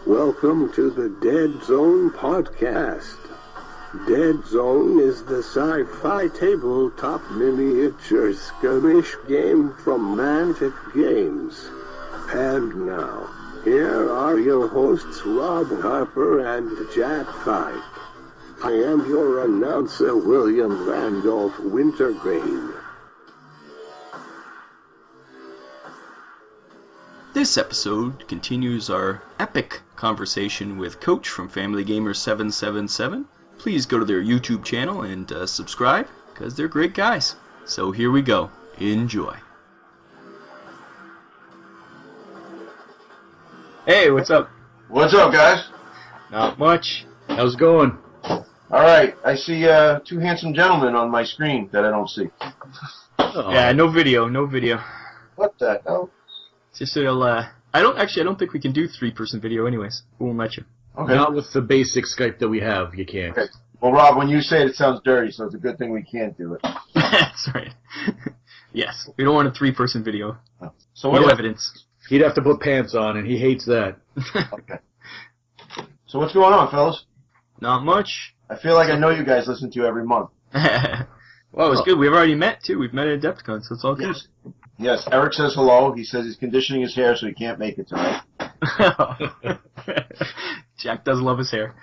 Welcome to the Deadzone podcast. Deadzone is the sci-fi tabletop miniature skirmish game from Mantic Games. And now, here are your hosts Rob Harper and Jack Pike. I am your announcer, William Randolph Wintergreen. This episode continues our epic conversation with Coach from Family Gamer 777. Please go to their YouTube channel and subscribe, because they're great guys. So here we go. Enjoy. Hey, what's up? What's up, guys? Not much. How's it going? Alright, I see two handsome gentlemen on my screen that I don't see. Oh. Yeah, no video. What the hell? Just it'll, I don't think we can do 3-person video anyways. We won't let you. Okay. Not with the basic Skype that we have, you can't. Okay. Well, Rob, when you say it sounds dirty, so it's a good thing we can't do it. That's right. Yes, we don't want a 3-person video. So No what? evidence. He'd have to put pants on, and he hates that. Okay. So what's going on, fellas? Not much. I feel like I know you guys listen to you every month. Well, it's good. We've already met, too. We've met at Adepticon, so it's all good. Yes, Eric says hello. He says he's conditioning his hair so he can't make it tonight. Jack does love his hair.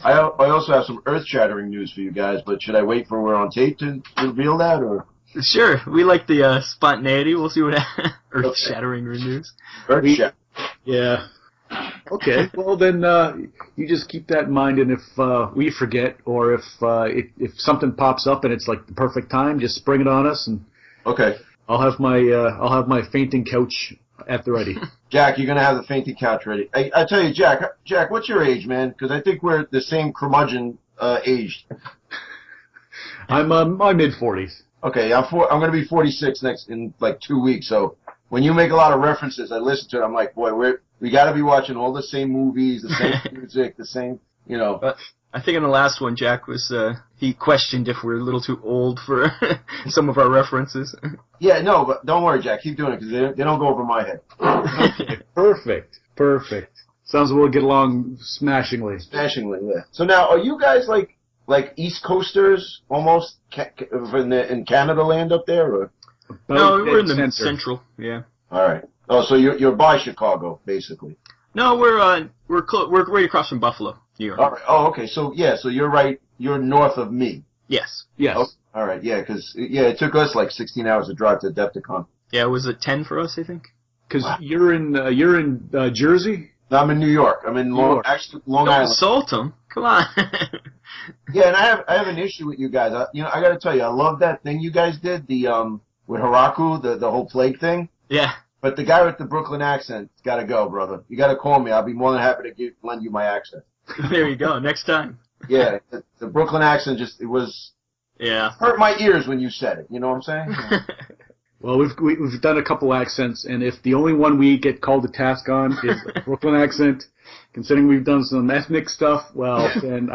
I also have some earth-shattering news for you guys, but should I wait for we're on tape to reveal that, or? Sure. We like the spontaneity. We'll see what earth-shattering news. Earth-shattering. Yeah. Okay. Well, then you just keep that in mind, and if we forget, or if something pops up and it's like the perfect time, just spring it on us, and Okay. I'll have my fainting couch at the ready. Jack, you're gonna have the fainting couch ready. I tell you, Jack, what's your age, man? Because I think we're the same curmudgeon aged. I'm my mid-40s. Okay, I'm gonna be 46 in like 2 weeks. So when you make a lot of references, I listen to it. I'm like, boy, we got to be watching all the same movies, the same music, the same, you know. But I think in the last one, Jack was he questioned if we're a little too old for some of our references. Yeah, no, but don't worry, Jack. Keep doing it because they don't go over my head. Perfect. Sounds like we'll get along smashingly. Smashingly, yeah. So now, are you guys like East Coasters almost in Canada land up there, or? No, we're in the center. central. Yeah. All right. Oh, so you're by Chicago, basically. No, we're right across from Buffalo, New York. All right. Oh, okay. So yeah, so you're right. You're north of me. Yes. Yes. Oh, all right. Yeah, because it took us like 16 hours to drive to Adepticon. Yeah, was it 10 for us? I think. Because you're in Jersey. No, I'm in New York. I'm in Long Don't Island. insult them. Come on. Yeah, and I have an issue with you guys. I got to tell you, I love that thing you guys did, the with Hiraku, the whole plague thing. Yeah. But the guy with the Brooklyn accent's got to go, brother. You got to call me. I'll be more than happy to lend you my accent. There you go. Next time. Yeah, the Brooklyn accent Yeah. hurt my ears when you said it. You know what I'm saying? Well, we've done a couple accents, and if the only one we get called to task on is the Brooklyn accent, considering we've done some ethnic stuff, well, then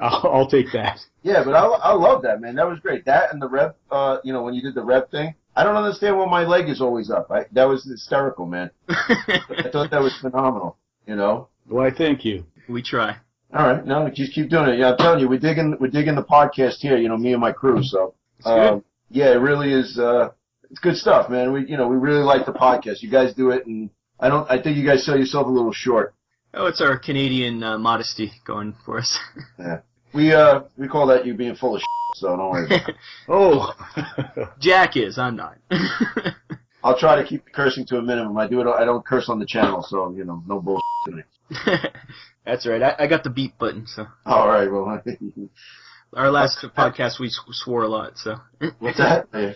I'll take that. Yeah, but I love that, man. That was great. That and the rev, when you did the rev thing. I don't understand why my leg is always up. That was hysterical, man. I thought that was phenomenal, you know? Why, thank you. We try. All right, no, just keep doing it. Yeah, I'm telling you, we're digging the podcast here, me and my crew, so. Good. Yeah, it really is, it's good stuff, man. We really like the podcast. You guys do it, and I think you guys sell yourself a little short. Oh, it's our Canadian modesty going for us. Yeah. We call that you being full of shit, so don't worry about it. Oh. Jack is. I'm not. I'll try to keep cursing to a minimum. I don't curse on the channel, so, no bullshit tonight. That's right. I got the beep button, so. All right, well. Our last podcast, we swore a lot, so. What's that? Yeah.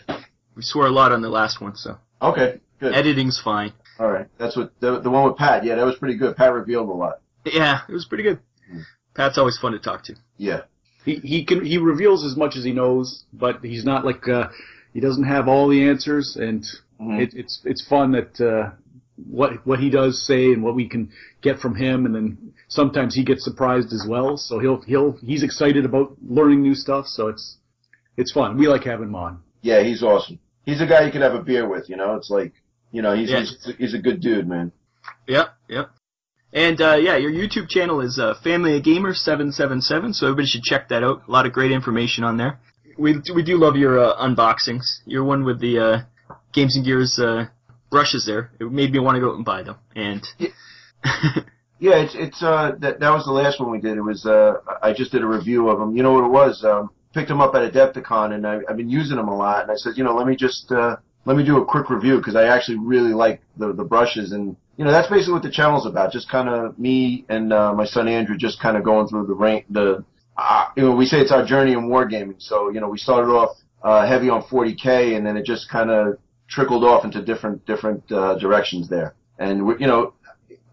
We swore a lot on the last one, so. Okay, good. Editing's fine. All right. That's what the one with Pat. Yeah, that was pretty good. Pat revealed a lot. Yeah, it was pretty good. Pat's always fun to talk to. Yeah. He reveals as much as he knows, but he's not like he doesn't have all the answers, and it's fun that what he does say and what we can get from him, and then sometimes he gets surprised as well. So he's excited about learning new stuff. So it's fun. We like having him on. Yeah, he's awesome. He's a guy you could have a beer with. It's like he's a good dude, man. Yep. And yeah, your YouTube channel is Family Gamer 777, so everybody should check that out. A lot of great information on there. We do love your unboxings. Your one with the Games and Gears brushes there. It made me want to go out and buy them. And yeah, it's that was the last one we did. It was I just did a review of them. You know what it was? Picked them up at Adepticon, and I've been using them a lot. And I said, let me just let me do a quick review because I actually really like the brushes. And that's basically what the channel's about. Just kind of me and my son Andrew just kind of going through we say it's our journey in wargaming. So we started off heavy on 40K, and then it just kind of trickled off into different directions there. And we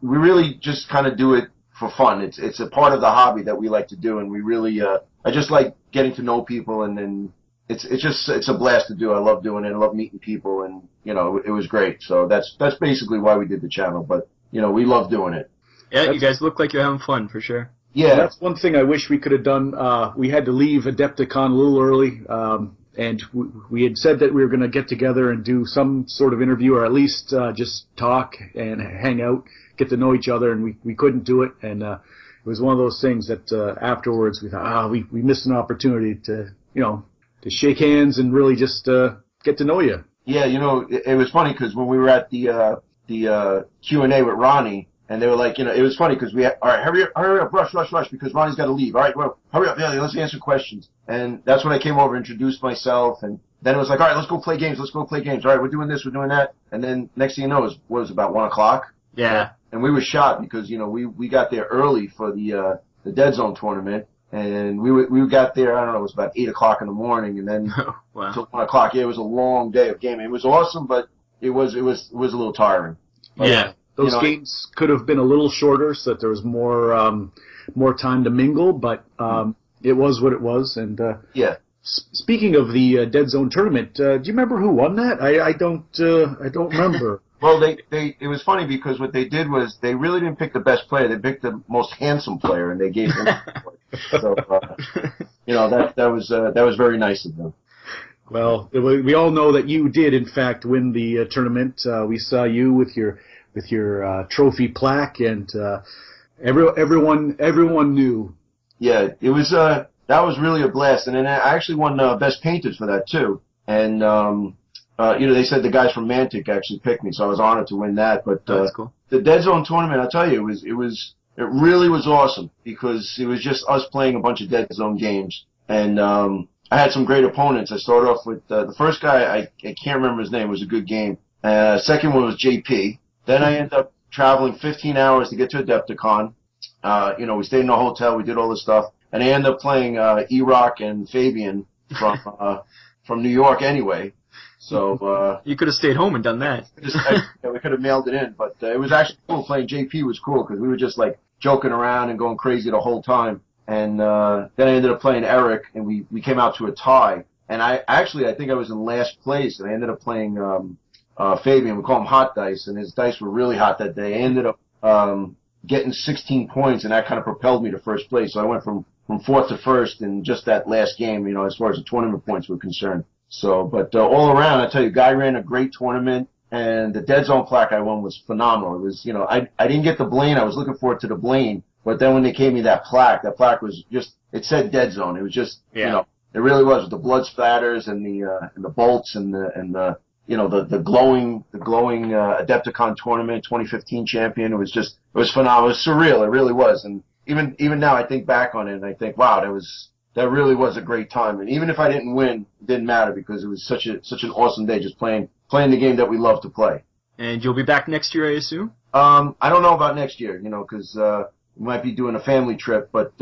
really just kind of do it for fun. It's a part of the hobby that we like to do, and we really I just like getting to know people, and then it's a blast to do. I love doing it. I love meeting people, and it was great. So that's basically why we did the channel. But we love doing it. Yeah, you guys look like you're having fun for sure. Yeah, well, that's one thing I wish we could have done. We had to leave Adepticon a little early, and we had said that we were going to get together and do some sort of interview, or at least just talk and hang out, get to know each other, and we couldn't do it. And it was one of those things that afterwards we thought, we missed an opportunity to to shake hands and really just get to know you. Yeah, it was funny because when we were at the Q&A with Ronnie, and they were like, it was funny because we had, all right, hurry up, rush, because Ronnie's got to leave. All right, well, hurry up, yeah, let's answer questions. And that's when I came over, introduced myself, and then it was like, all right, let's go play games. All right, we're doing this, we're doing that. And then next thing you know, it was about 1 o'clock. Yeah. And we were shocked because, we got there early for the Deadzone tournament. And we got there, I don't know, it was about 8 o'clock in the morning, and then wow. until 1 o'clock. Yeah, it was a long day of gaming. It was awesome, but it was a little tiring. But, yeah. Those games could have been a little shorter so that there was more time to mingle, but it was what it was. And yeah. Speaking of the Deadzone tournament, do you remember who won that? I don't remember. Well, it was funny because what they did was they really didn't pick the best player. They picked the most handsome player, and they gave him. So that was very nice of them. Well, we all know that you did in fact win the tournament. We saw you with your trophy plaque, and everyone knew. Yeah, it was that was really a blast, and then I actually won best painted for that too. And they said the guys from Mantic actually picked me, so I was honored to win that. But that's cool. The Deadzone tournament, I'll tell you, it really was awesome because it was just us playing a bunch of Deadzone games, and I had some great opponents. I started off with the first guy, I can't remember his name. It was a good game. Second one was JP. Then I ended up traveling 15 hours to get to Adepticon. We stayed in a hotel. We did all this stuff. And I ended up playing E-Rock and Fabian from New York anyway. So you could have stayed home and done that. We could have mailed it in. But it was actually cool. Playing JP was cool because we were just like joking around and going crazy the whole time. And then I ended up playing Eric, and we came out to a tie. And I think I was in last place, and I ended up playing Fabian. We call him Hot Dice, and his dice were really hot that day. I ended up getting 16 points, and that kind of propelled me to first place. So I went from fourth to first in just that last game, as far as the tournament points were concerned. So, but all around, I tell you, Guy ran a great tournament, and the Deadzone plaque I won was phenomenal. It was, I didn't get the Blaine. I was looking forward to the Blaine, but then when they gave me that plaque was just, it said Deadzone. It was just, it really was, with the blood splatters and the bolts and the glowing Adepticon tournament, 2015 champion. It was phenomenal. It was surreal. It really was. And even now I think back on it and I think, wow, that really was a great time. And even if I didn't win, it didn't matter because it was such an awesome day just playing the game that we love to play. And you'll be back next year, I assume? I don't know about next year, because we might be doing a family trip, but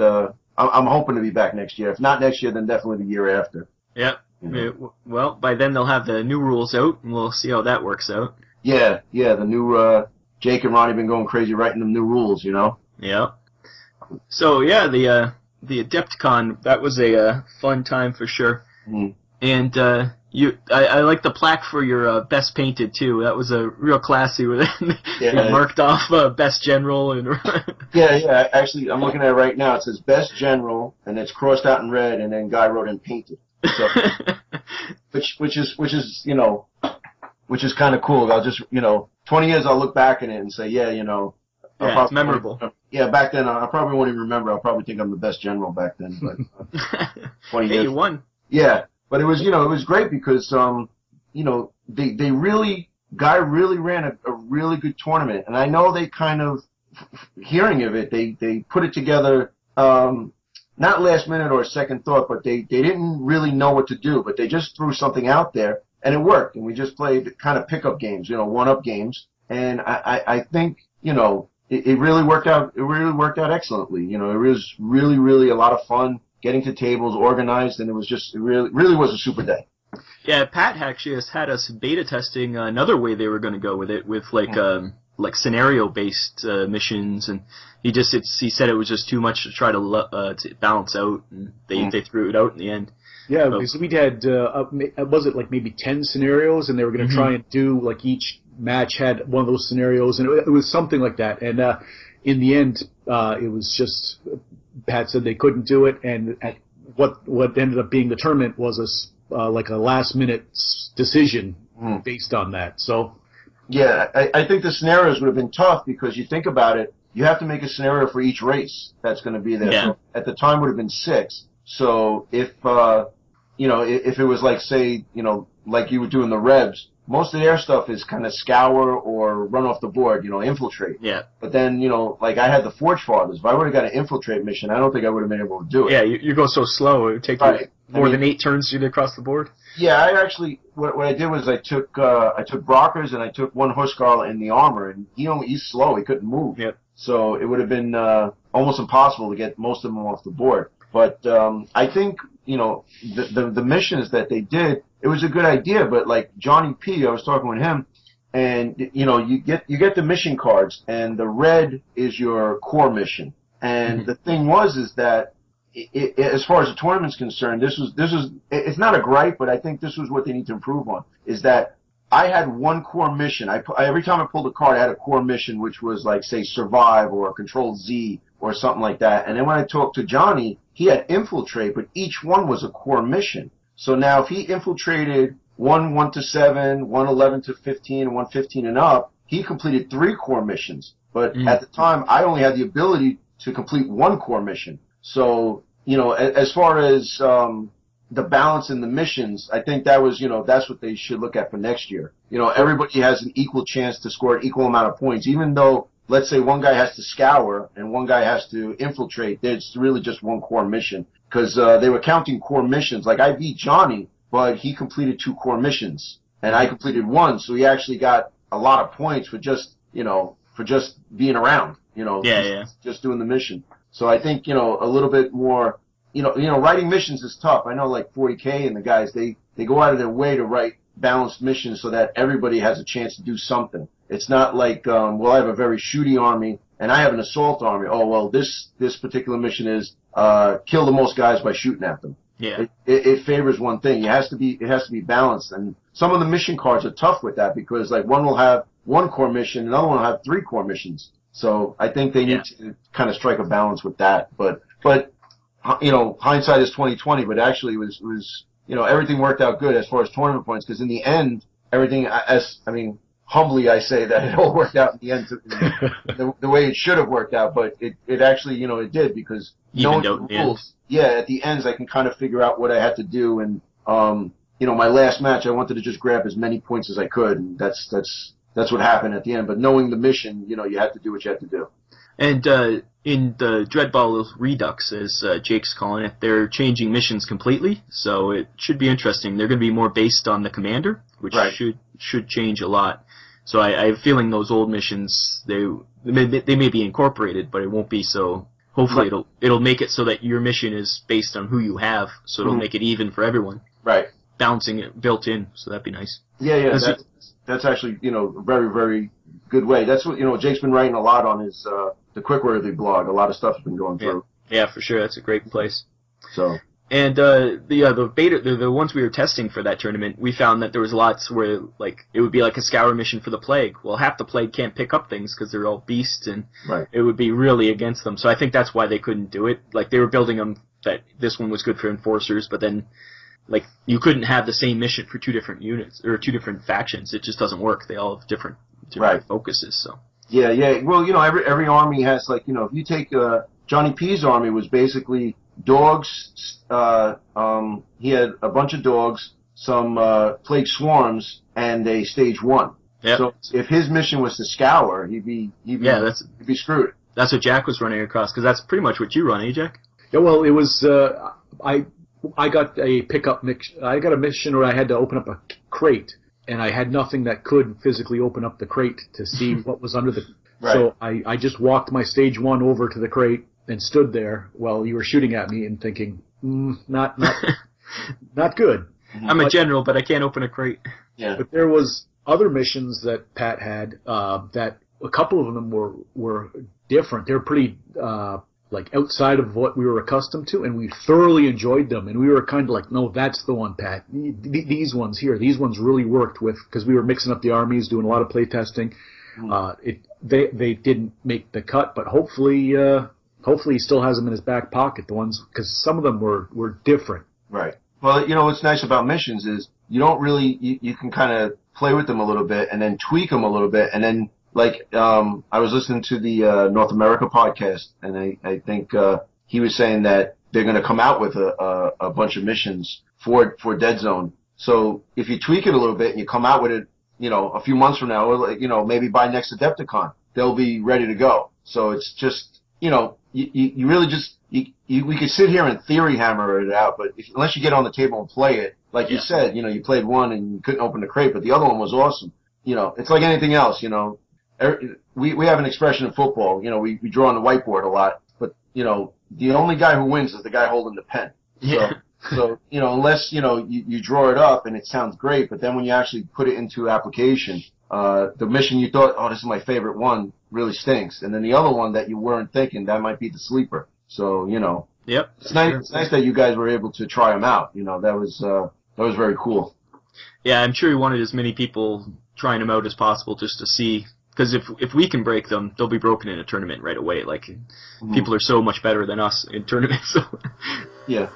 I'm hoping to be back next year. If not next year, then definitely the year after. Yep. Well, by then they'll have the new rules out, and we'll see how that works out. Yeah, the new Jake and Ronnie have been going crazy writing them new rules, Yeah. So yeah, the Adepticon, that was a fun time for sure. Mm-hmm. And I like the plaque for your best painted too. That was a real classy with it. You marked off best general and. Yeah. Actually, I'm looking at it right now. It says best general, and it's crossed out in red, and then Guy wrote in painted. So, which is kind of cool. I'll just 20 years I'll look back at it and say, yeah, Yeah, it's memorable. Yeah, back then I probably won't even remember. I'll probably think I'm the best general back then. But 20 hey, years. you won. Yeah, but it was it was great because they really Guy really ran a really good tournament, and I know they kind of hearing of it they put it together. Not last minute or second thought, but they didn't really know what to do, but they just threw something out there, and it worked. And we just played kind of pickup games, one-up games, and I think, it really worked out. It really worked out excellently. It was really, really a lot of fun getting to tables, organized, and it really was a super day. Yeah, Pat actually has had us beta testing another way they were going to go with it, with like scenario-based missions, and he said it was just too much to try to balance out, and they threw it out in the end. Yeah, because we had was it like maybe 10 scenarios, and they were going to try and do like each match had one of those scenarios, and it was something like that. And in the end, it was just Pat said they couldn't do it, and what ended up being the tournament was like a last-minute decision based on that. So. Yeah, I think the scenarios would have been tough because you think about it, you have to make a scenario for each race that's going to be there. Yeah. So at the time, would have been 6. So if if it was like, say, like you would do in the Rebs, most of their stuff is kind of scour or run off the board, infiltrate. Yeah. But then, like I had the Forge Fathers. If I would have got an infiltrate mission, I don't think I would have been able to do it. Yeah, you go so slow, it would take you more than 8 turns to get across the board. Yeah, I actually, what I did was I took Brockers and I took one Huskarl in the armor, and he's slow, he couldn't move. Yep. So it would have been almost impossible to get most of them off the board. But I think, the missions that they did, it was a good idea, but like Johnny P, I was talking with him, and you get the mission cards, and the red is your core mission. And the thing is that as far as the tournament's concerned, it's not a gripe, but I think this was what they need to improve on, is that I had one core mission. Every time I pulled a card, I had a core mission, which was like, say, Survive or Control Z or something like that. And then when I talked to Johnny, he had Infiltrate, but each one was a core mission. So now if he infiltrated 1 to 7, 1 11 to 15, and 1 15 and up, he completed 3 core missions. But at the time, I only had the ability to complete 1 core mission. So, as far as the balance in the missions, I think that was, that's what they should look at for next year. Everybody has an equal chance to score an equal amount of points, even though, let's say, one guy has to scour and one guy has to infiltrate. It's really just 1 core mission, because they were counting core missions. Like, I beat Johnny, but he completed 2 core missions, and I completed 1, so he actually got a lot of points for just being around, just doing the mission. So I think, a little bit more, writing missions is tough. I know, like 40K and the guys, they go out of their way to write balanced missions so that everybody has a chance to do something. It's not like, I have a very shooty army and I have an assault army. Oh, well, this particular mission is kill the most guys by shooting at them. Yeah. It favors one thing. It has to be balanced. And some of the mission cards are tough with that because, like, one will have 1 core mission, another one will have 3 core missions. So I think they need to kind of strike a balance with that. But hindsight is 20/20. But actually, it was everything worked out good as far as tournament points, because in the end, everything, humbly I say that it all worked out in the end the way it should have worked out. But it actually, it did, because knowing the rules. Yeah, at the ends I can kind of figure out what I had to do, and my last match I wanted to just grab as many points as I could, and that's what happened at the end. But knowing the mission, you had to do what you had to do. And in the Dreadball Redux, as Jake's calling it, they're changing missions completely, so it should be interesting. They're going to be more based on the commander, which should change a lot. So I have a feeling those old missions, they may be incorporated, but it won't be so. Hopefully it'll make it so that your mission is based on who you have, so it'll make it even for everyone. Right. Balancing it built in, so that'd be nice. Yeah. That's actually, very, very good way. That's what, Jake's been writing a lot on his, the Quickworthy blog. A lot of stuff has been going through. Yeah, for sure. That's a great place. So. And the beta, the ones we were testing for that tournament, we found that there was lots where, like, it would be like a scour mission for the plague. Well, half the plague can't pick up things because they're all beasts, and it would be really against them. So I think that's why they couldn't do it. Like, they were building them that this one was good for enforcers, but then, like, you couldn't have the same mission for 2 different units or 2 different factions. It just doesn't work. They all have different focuses. So Yeah, yeah. Well, every army has, like, if you take Johnny P's army was basically dogs. He had a bunch of dogs, some plague swarms, and a stage 1. Yep. So if his mission was to scour, he'd be screwed. That's what Jack was running across, because that's pretty much what you run, eh, Jack? Yeah, well, it was I got a pickup mission. I got a mission where I had to open up a crate, and I had nothing that could physically open up the crate to see what was under the. Right. So I just walked my stage 1 over to the crate and stood there while you were shooting at me and thinking, not good. I'm a general, but I can't open a crate. Yeah. But there was other missions that Pat had that a couple of them were different. They were pretty like outside of what we were accustomed to, and we thoroughly enjoyed them. And we were kind of like, no, that's the one, Pat. These ones here, these ones really worked with, because we were mixing up the armies, doing a lot of play testing. They didn't make the cut, but hopefully he still has them in his back pocket. The ones, because some of them were different. Right. Well, what's nice about missions is you don't really you can kind of play with them a little bit and then tweak them a little bit, and then like I was listening to the North America podcast, and I think he was saying that they're going to come out with a bunch of missions for Deadzone. So if you tweak it a little bit and you come out with it, a few months from now, or maybe by next Adepticon, they'll be ready to go. So it's just, you really just, we could sit here and theory hammer it out, but unless you get on the table and play it, like you said, you played one and you couldn't open the crate, but the other one was awesome. It's like anything else, we have an expression in football, we draw on the whiteboard a lot, but, the only guy who wins is the guy holding the pen. Yeah. So, unless, you draw it up and it sounds great, but then when you actually put it into application, the mission you thought, oh, this is my favorite one, really stinks. And then the other one that you weren't thinking, that might be the sleeper. So, Yep. It's nice. It's nice that you guys were able to try them out. That was very cool. Yeah, I'm sure he wanted as many people trying them out as possible just to see, because if we can break them, they'll be broken in a tournament right away. Like, people are so much better than us in tournaments. So. Yeah.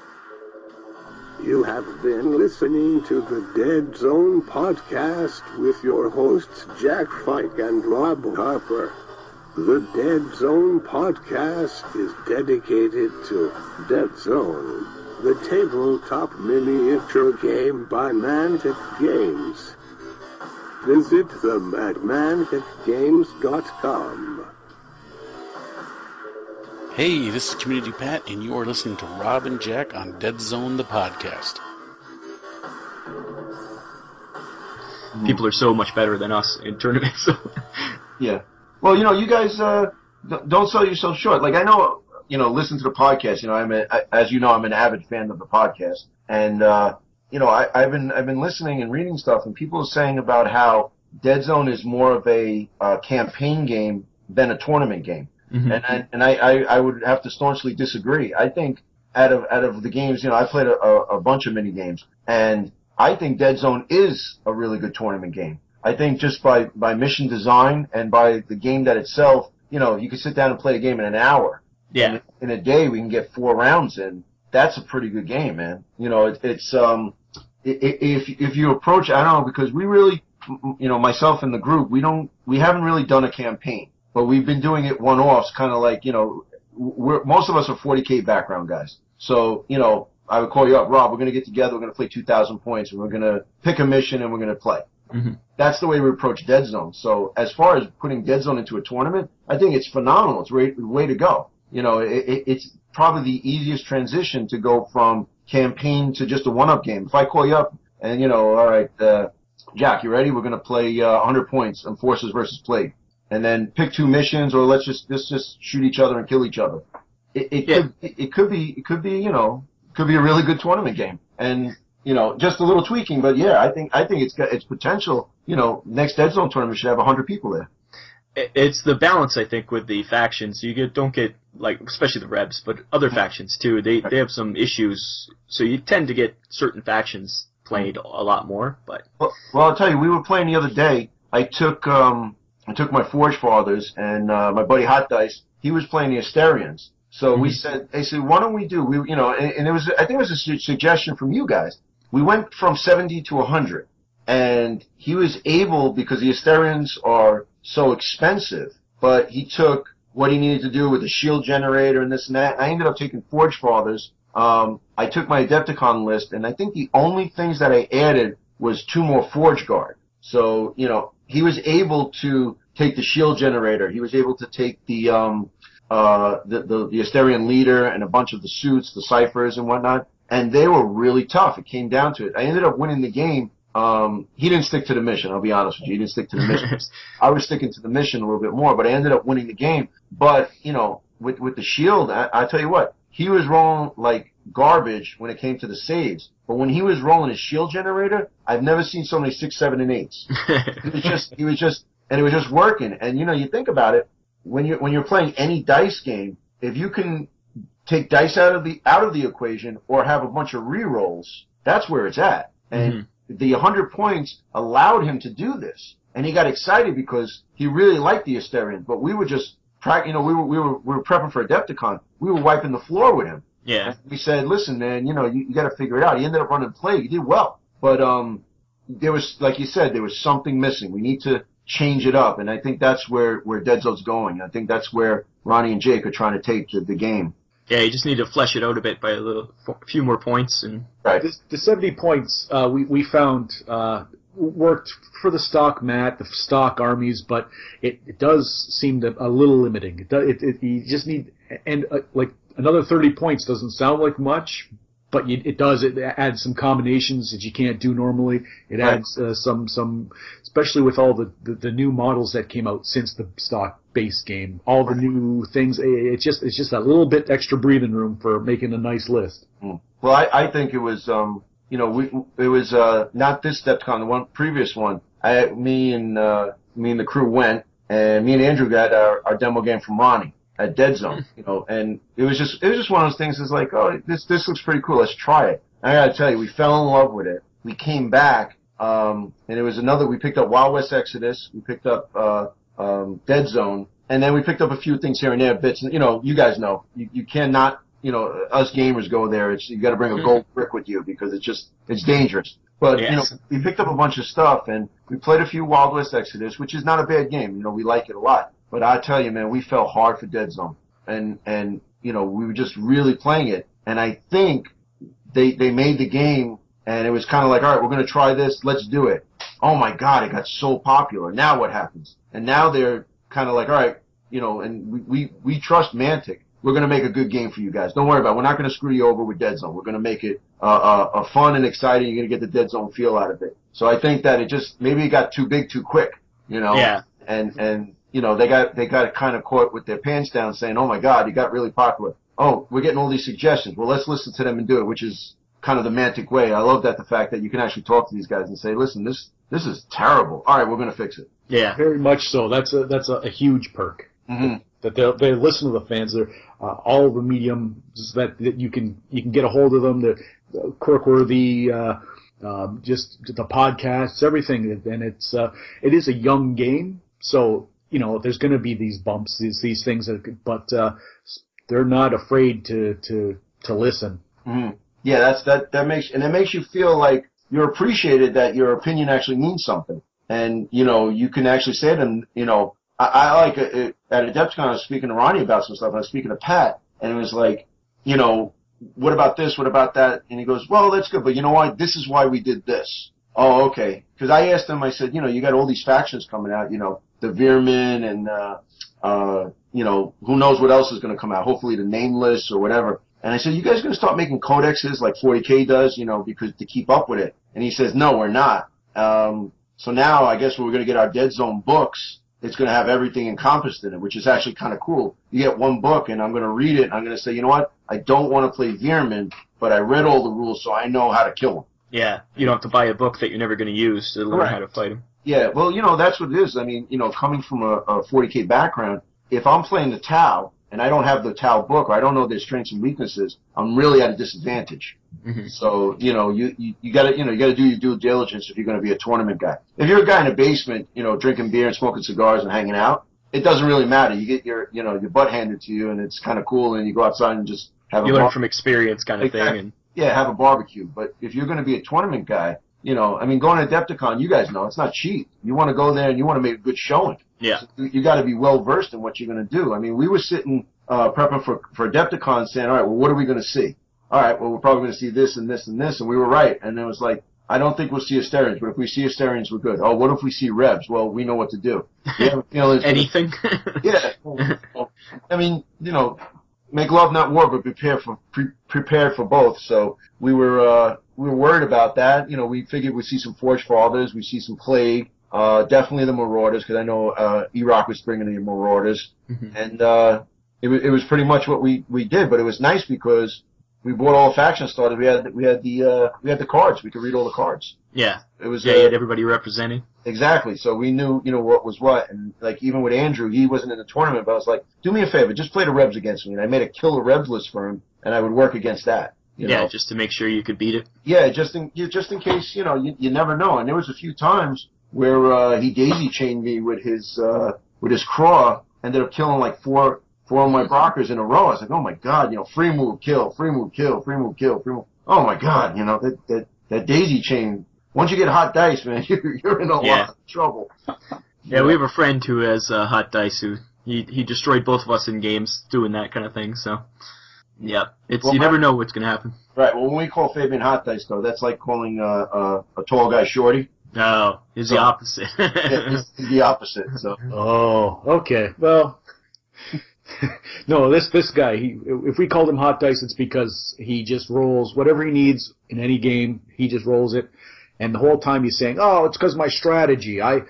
You have been listening to the Deadzone podcast with your hosts Jack Fike and Rob Harper. The Deadzone podcast is dedicated to Deadzone, the tabletop miniature game by Mantic Games. Visit them at manticgames.com. Hey, this is Community Pat, and you are listening to Rob and Jack on Deadzone, the podcast. People are so much better than us in tournaments. So. Yeah. Well, you guys don't sell yourself short. Like, I know, listen to the podcast. As you know, I'm an avid fan of the podcast, and I've been listening and reading stuff, and people are saying about how Deadzone is more of a campaign game than a tournament game. Mm-hmm. And I would have to staunchly disagree. I think out of the games, I played a bunch of mini games, and I think Deadzone is a really good tournament game. I think just by mission design and by the game that itself, you can sit down and play a game in an hour. Yeah. In a day, we can get 4 rounds in. That's a pretty good game, man. If you approach, I don't know, because we really, myself and the group, we haven't really done a campaign, but we've been doing it one-offs, kind of like, most of us are 40K background guys. So, I would call you up, Rob, we're going to get together, we're going to play 2,000 points, and we're going to pick a mission, and we're going to play. Mm-hmm. That's the way we approach Deadzone. So as far as putting Deadzone into a tournament, I think it's phenomenal. It's the way to go. It's probably the easiest transition to go from campaign to just a one-up game. If I call you up and, all right, Jack, you ready? We're going to play 100 points on Forces versus Plague. And then pick 2 missions, or let's just shoot each other and kill each other. It could be a really good tournament game. And, just a little tweaking, but yeah, I think it's got its potential. Next Deadzone tournament should have 100 people there. It's the balance, I think, with the factions. You don't get, like, especially the Rebs, but other factions too. They have some issues, so you tend to get certain factions played a lot more. But well, I'll tell you, we were playing the other day. I took my Forge Fathers and my buddy Hot Dice. He was playing the Asterians. So they said, why don't we do, and it was, I think it was a suggestion from you guys. We went from 70 to 100, and he was able, because the Asterians are so expensive, but he took what he needed to do with the shield generator and this and that. I ended up taking Forge Fathers. I took my Adepticon list, and I think the only things that I added was 2 more Forge Guard. So, he was able to take the shield generator. He was able to take the Asterian leader and a bunch of the suits, the ciphers and whatnot, and they were really tough. It came down to it. I ended up winning the game. He didn't stick to the mission, I'll be honest with you. He didn't stick to the mission. I was sticking to the mission a little bit more, but I ended up winning the game. But, with the shield, I tell you what, he was rolling like garbage when it came to the saves. But when he was rolling his shield generator, I've never seen so many 6, 7, and 8s. He was just working. And you think about it, when you're playing any dice game, if you can take dice out of the equation or have a bunch of re-rolls, that's where it's at. And the 100 points allowed him to do this. And he got excited because he really liked the Asterian. But we were just we were prepping for Adepticon. We were wiping the floor with him. Yeah. And we said, listen, man, you got to figure it out. He ended up running Plague. He did well. But there was, like you said, there was something missing. We need to change it up. And I think that's where Deadzone's going. I think that's where Ronnie and Jake are trying to take the game. Yeah, you just need to flesh it out a bit by a few more points. And right. The 70 points we found worked for the stock mat, the stock armies, but it does seem a little limiting. You just need, and like another 30 points doesn't sound like much, but it adds some combinations that you can't do normally. It adds some, especially with all the new models that came out since the stock base game, all the new things. It's just a little bit extra breathing room for making a nice list. Well, I think it was it was not this Adepticon, the one previous one. Me and the crew went, and me and Andrew got our demo game from Ronnie at Deadzone, and it was just one of those things. It's like, oh, this looks pretty cool. Let's try it. And I gotta tell you, we fell in love with it. We came back, and it was we picked up Wild West Exodus, we picked up Deadzone, and then we picked up a few things here and there, bits. And, you guys know, you cannot, us gamers go there. You got to bring a gold brick with you because it's dangerous. But, yes. We picked up a bunch of stuff, and we played a few Wild West Exodus, which is not a bad game. We like it a lot. But I tell you, man, we fell hard for Deadzone. And we were just really playing it. And I think they made the game, and it was kind of like, all right, we're going to try this. Let's do it. Oh, my God, it got so popular. Now what happens? And now they're kind of like, all right, and we trust Mantic. We're going to make a good game for you guys. Don't worry about it. We're not going to screw you over with Deadzone. We're going to make it a fun and exciting. You're going to get the Deadzone feel out of it. So I think that maybe it got too big too quick, Yeah. And they got kind of caught with their pants down saying, oh, my God, you got really popular. Oh, we're getting all these suggestions. Well, let's listen to them and do it, which is kind of the Mantic way. I love the fact that you can actually talk to these guys and say, listen, this is terrible. All right, we're going to fix it. Yeah. Very much so. That's a huge perk. Mm-hmm. That they listen to the fans. They're all the mediums that you can get a hold of them. The Quirkworthy, just the podcasts, everything. And it is a young game, so there's going to be these bumps, these things. But they're not afraid to listen. Mm-hmm. Yeah, that makes you feel like you're appreciated, that your opinion actually means something, and you can actually say to them, I like it, at Adepticon, I was speaking to Ronnie about some stuff, and I was speaking to Pat, and it was like, what about this, what about that? And he goes, well, that's good, but you know what? This is why we did this. Oh, okay. Because I asked him, I said, you got all these factions coming out, the Veermen and, who knows what else is going to come out, hopefully the Nameless or whatever. And I said, you guys going to start making codexes like 40K does, because to keep up with it? And he says, no, we're not. So now I guess we're going to get our Deadzone books. It's going to have everything encompassed in it, which is actually kind of cool. You get one book, and I'm going to read it, and I'm going to say, you know what? I don't want to play Veerman, but I read all the rules, so I know how to kill them. Yeah, you don't have to buy a book that you're never going to use to learn how to fight them. Yeah, well, that's what it is. I mean, coming from a 40K background, if I'm playing the Tau, and I don't have the Tau book, or I don't know their strengths and weaknesses, I'm really at a disadvantage. Mm-hmm. So, you gotta do your due diligence if you're gonna be a tournament guy. If you're a guy in a basement, drinking beer and smoking cigars and hanging out, it doesn't really matter. You get your butt handed to you, and it's kind of cool, and you go outside and just have you learn from experience kind of thing. And yeah, have a barbecue. But if you're gonna be a tournament guy, going to Adepticon, you guys know, it's not cheap. You want to go there and you want to make a good showing. Yeah. So you got to be well versed in what you're going to do. I mean, we were sitting prepping for Adepticon, saying, all right, well, what are we going to see? All right, well, we're probably going to see this and this and this, and we were right. And it was like, I don't think we'll see Asterians, but if we see Asterians, we're good. Oh, what if we see Rebs? Well, we know what to do. Anything? Yeah. I mean, make love not war, but prepared for both. So we were worried about that. We figured we'd see some Forge Fathers, we'd see some Plague, definitely the Marauders, because I know E-Rock was bringing the Marauders, and it was pretty much what we did. But it was nice because we bought all the faction started. We had the cards. We could read all the cards. Yeah. It was you had everybody representing. Exactly. So we knew what was what, and like even with Andrew, he wasn't in the tournament, but I was like, do me a favor, just play the Rebs against me, and I made a killer Rebs list for him, and I would work against that. You know? Just to make sure you could beat it. Yeah, just in case you never know. And there was a few times where he daisy chained me with his craw, ended up killing like four of my blockers in a row. I was like, oh my god, free move, kill, free move, kill, free move, kill, free move. Oh my god, that daisy chain. Once you get hot dice, man, you're in a lot of trouble. Yeah, we have a friend who has hot dice who he destroyed both of us in games doing that kind of thing. So, yeah, you never know what's gonna happen. Right. Well, when we call Fabian hot dice, though, that's like calling a tall guy shorty. No, it's the opposite. It's the opposite. So. Oh, okay. Well. No, this guy, if we called him hot dice, it's because he just rolls whatever he needs in any game. He just rolls it, and the whole time he's saying, "Oh, it's because of my strategy. I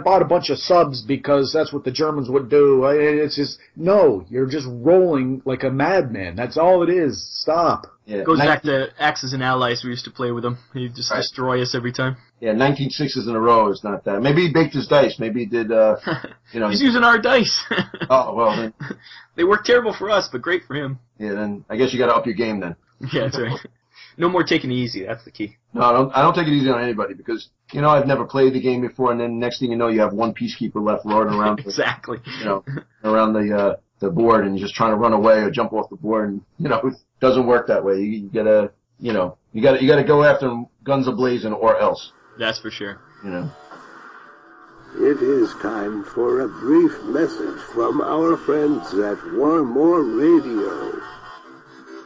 bought a bunch of subs because that's what the Germans would do." It's just no, you're just rolling like a madman. That's all it is. Stop. Yeah. Goes back to Axis and Allies. We used to play with him. He'd just destroy us every time. Yeah, 19 sixes in a row is not that. Maybe he baked his dice. Maybe he did, He's using our dice. Oh, well, then. They work terrible for us, but great for him. Yeah, then I guess you got to up your game then. Yeah, that's right. No more taking it easy. That's the key. No, I don't take it easy on anybody because, I've never played the game before, and then next thing you know, you have one peacekeeper left roaring around. Exactly. Around the board, and you're just trying to run away or jump off the board, and, it doesn't work that way. You gotta, you gotta go after them guns a-blazing or else. That's for sure. It is time for a brief message from our friends at One More Radio.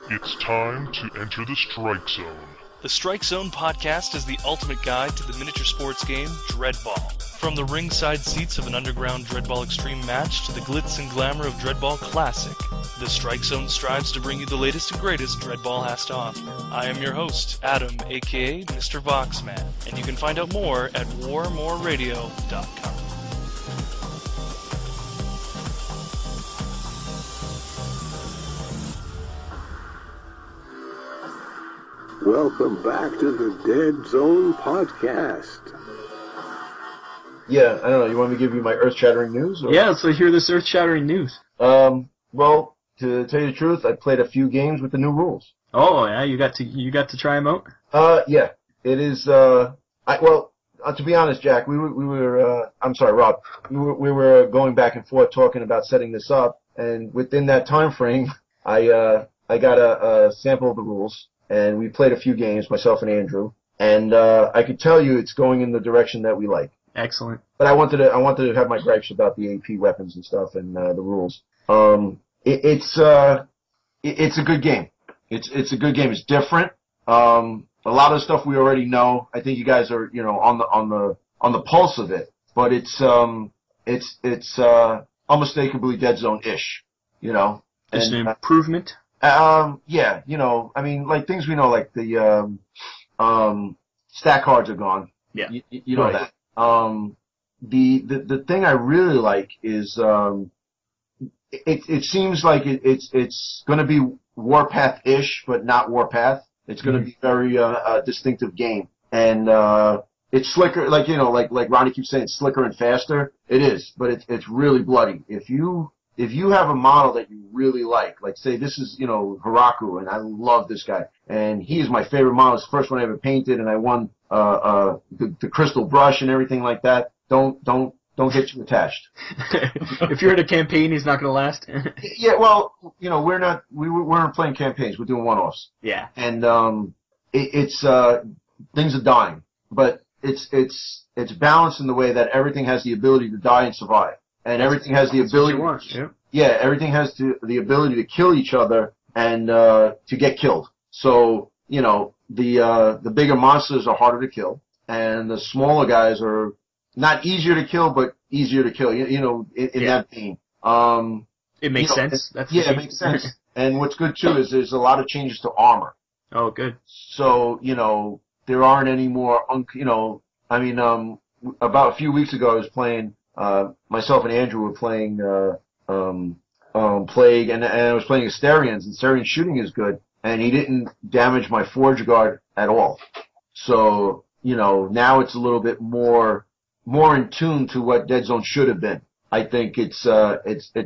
It's time to enter the Strike Zone. The Strike Zone podcast is the ultimate guide to the miniature sports game Dreadball. From the ringside seats of an underground Dreadball Extreme match to the glitz and glamour of Dreadball Classic, the Strike Zone strives to bring you the latest and greatest Dreadball has to offer. I am your host, Adam, aka Mr. Voxman, and you can find out more at warmoreradio.com. Welcome back to the Deadzone podcast. Yeah, I don't know. You want me to give you my earth-shattering news? Or? Yeah, let's hear this earth-shattering news. Well, to tell you the truth, I played a few games with the new rules. Oh, yeah, you got to try them out? Yeah, it is. To be honest, Jack, we were. I'm sorry, Rob. We were going back and forth talking about setting this up, and within that time frame, I got a sample of the rules. And we played a few games, myself and Andrew, and I could tell you it's going in the direction that we like. Excellent. But I wanted to have my gripes about the AP weapons and stuff and the rules. It's a good game. It's a good game. It's different. A lot of stuff we already know. I think you guys are on the pulse of it. But it's unmistakably Deadzone-ish. It's an improvement. Yeah, I mean, like things we know, like the stack cards are gone. Yeah, you know that. The thing I really like is it seems like it's going to be Warpath-ish, but not Warpath. It's going to be very distinctive game, and it's slicker, like Ronnie keeps saying, slicker and faster. It is, but it's really bloody. If you have a model that you really like say this is, Hiraku, and I love this guy, and he is my favorite model. It's the first one I ever painted, and I won the crystal brush and everything like that. Don't get too attached. If you're in a campaign, he's not going to last. Yeah, well, we weren't playing campaigns. We're doing one-offs. Yeah. And it's things are dying, but it's balanced in the way that everything has the ability to die and survive, and everything has the ability. Yeah, everything has the ability to kill each other and to get killed. So the bigger monsters are harder to kill, and the smaller guys are not easier to kill, but easier to kill. In that theme. It makes sense. It makes sense. And what's good too is there's a lot of changes to armor. Oh, good. So there aren't any more. About a few weeks ago, I was playing. Myself and Andrew were playing Plague, and I was playing Asterians, and Asterian's shooting is good, and he didn't damage my Forge Guard at all. So now it's a little bit more in tune to what Deadzone should have been. I think it's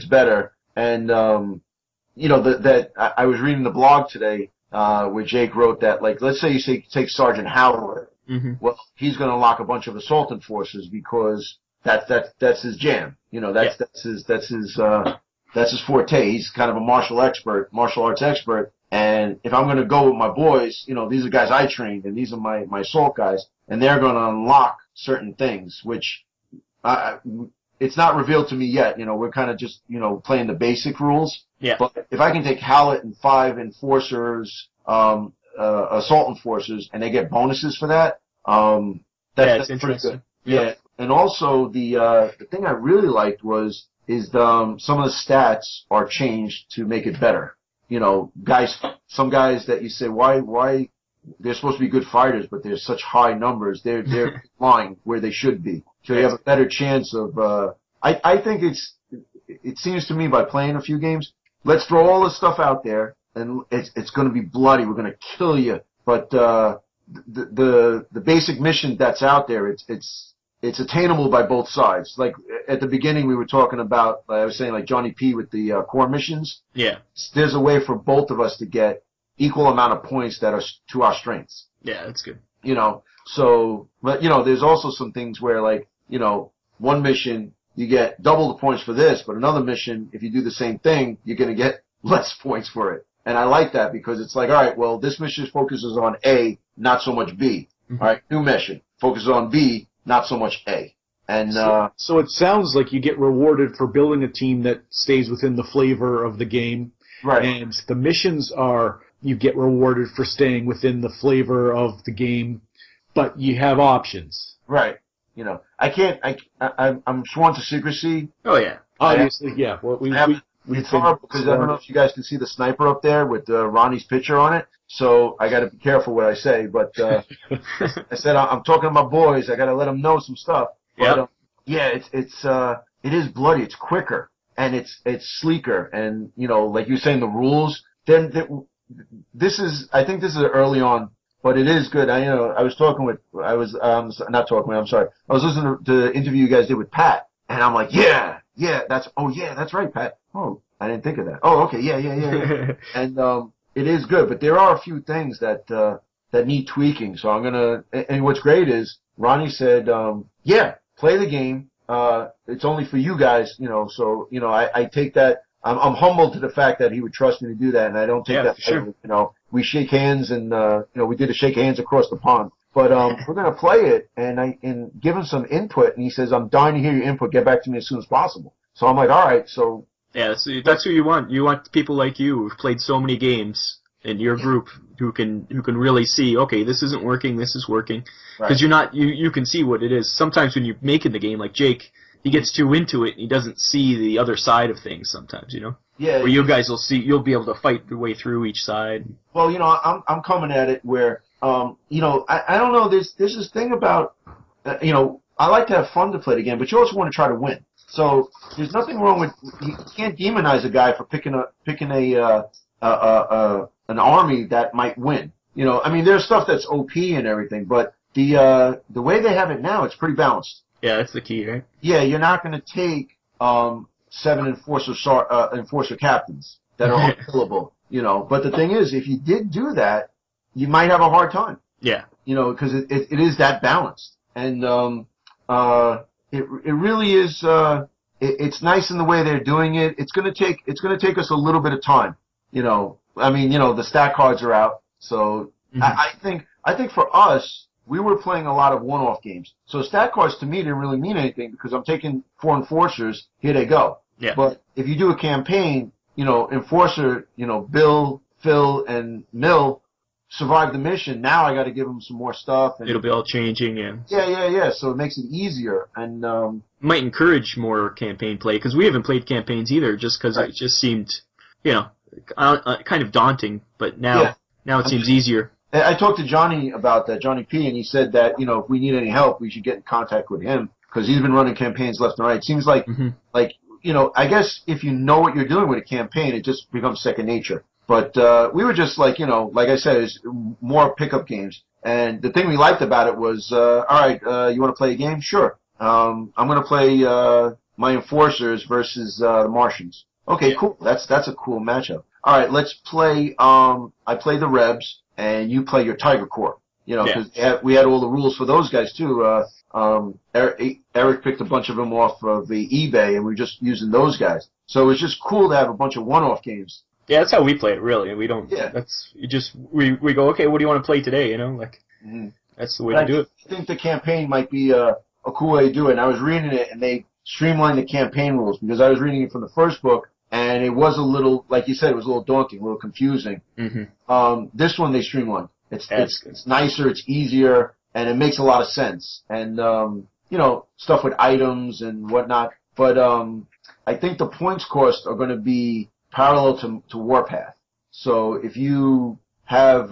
better. And that I was reading the blog today where Jake wrote that, like, let's say you take Sergeant Howard. Mm-hmm. Well, he's going to unlock a bunch of assault enforcers because that's his jam. That's his forte. He's kind of a martial arts expert. And if I'm going to go with my boys, these are guys I trained, and these are my assault guys, and they're going to unlock certain things, which it's not revealed to me yet. We're kind of just, playing the basic rules. Yeah. But if I can take Howlett and 5 enforcers, assault enforcers, and they get bonuses for that, that's pretty good. Yeah. And also the thing I really liked is some of the stats are changed to make it better. Some guys that you say, why they're supposed to be good fighters, but they're such high numbers, they're flying where they should be. So you have a better chance of, I think it seems to me by playing a few games, let's throw all this stuff out there, and it's going to be bloody, we're going to kill you. But, the basic mission that's out there, it's attainable by both sides. Like at the beginning, we were talking about, I was saying, like Johnny P with the core missions. Yeah. There's a way for both of us to get equal amount of points that are to our strengths. Yeah, that's good. So, but there's also some things where, like, one mission you get double the points for this, but another mission, if you do the same thing, you're going to get less points for it. And I like that because it's like, all right, well, this mission focuses on A, not so much B. Mm-hmm. All right, new mission focuses on B, not so much A. And so it sounds like you get rewarded for building a team that stays within the flavor of the game. Right. And the missions are you get rewarded for staying within the flavor of the game, but you have options. Right. I'm sworn to secrecy. Oh yeah. Obviously, yeah. Well, it's hard because I don't know if you guys can see the sniper up there with Ronnie's picture on it. So I got to be careful what I say. But I said I'm talking to my boys. I got to let them know some stuff. But, it is bloody. It's quicker and it's sleeker. And like you were saying, the rules. Then I think this is early on, but it is good. I was listening to the interview you guys did with Pat, and I'm like, that's right, Pat. Oh, I didn't think of that. Oh, okay, yeah. And it is good, but there are a few things that need tweaking. So I'm gonna. And what's great is Ronnie said, play the game. It's only for you guys, So I take that. I'm humbled to the fact that he would trust me to do that, and I don't take that. Sure. We shake hands, and we did a shake hands across the pond. But we're gonna play it, and give him some input. And he says, "I'm dying to hear your input. Get back to me as soon as possible." So I'm like, "All right." So yeah, that's who you want. You want people like you who've played so many games in your group who can really see, okay, this isn't working, this is working, because you can see what it is. Sometimes when you're making the game, like Jake, he gets too into it and he doesn't see the other side of things sometimes, Yeah. Where you guys you'll be able to fight your way through each side. Well, I'm coming at it where, I don't know, there's this thing about, I like to have fun to play the game, but you also want to try to win. So there's nothing wrong with, you can't demonize a guy for picking an army that might win. There's stuff that's OP and everything, but the way they have it now, it's pretty balanced. Yeah, that's the key, right? Yeah, you're not going to take 7 enforcer captains that are unkillable, But the thing is, if you did do that, you might have a hard time. Yeah. Because it is that balanced, and it really is. It's nice in the way they're doing it. It's going to take us a little bit of time. The stat cards are out, so I think for us, we were playing a lot of one-off games. So stat cards to me didn't really mean anything because I'm taking 4 enforcers, here they go. Yeah. But if you do a campaign, enforcer, Bill, Phil, and Mill survived the mission. Now I got to give them some more stuff. And it'll be all changing, yeah. Yeah. So it makes it easier. And might encourage more campaign play, because we haven't played campaigns either, just because it just seemed, kind of daunting. But now it seems easier. I talked to Johnny about that, Johnny P, and he said that, if we need any help, we should get in contact with him, because he's been running campaigns left and right. It seems like, I guess if you know what you're doing with a campaign, it just becomes second nature. But we were just like I said, it's more pickup games. And the thing we liked about it was, all right, you want to play a game? Sure. I'm going to play my Enforcers versus the Martians. Okay, cool. That's a cool matchup. All right, let's play. I play the Rebs, and you play your Tiger Corps. Because we had all the rules for those guys too. Eric picked a bunch of them off of the eBay, and we were just using those guys. So it was just cool to have a bunch of one-off games. Yeah, that's how we play it, really. We don't. Yeah. We go, okay, what do you want to play today? That's the way to do it. I think the campaign might be a cool way to do it. And I was reading it, and they streamlined the campaign rules, because I was reading it from the first book, and it was a little, like you said, it was a little daunting, a little confusing. Mm-hmm. This one they streamlined. It's nicer, it's easier, and it makes a lot of sense. And stuff with items and whatnot. But I think the points cost are going to be parallel to Warpath. So if you have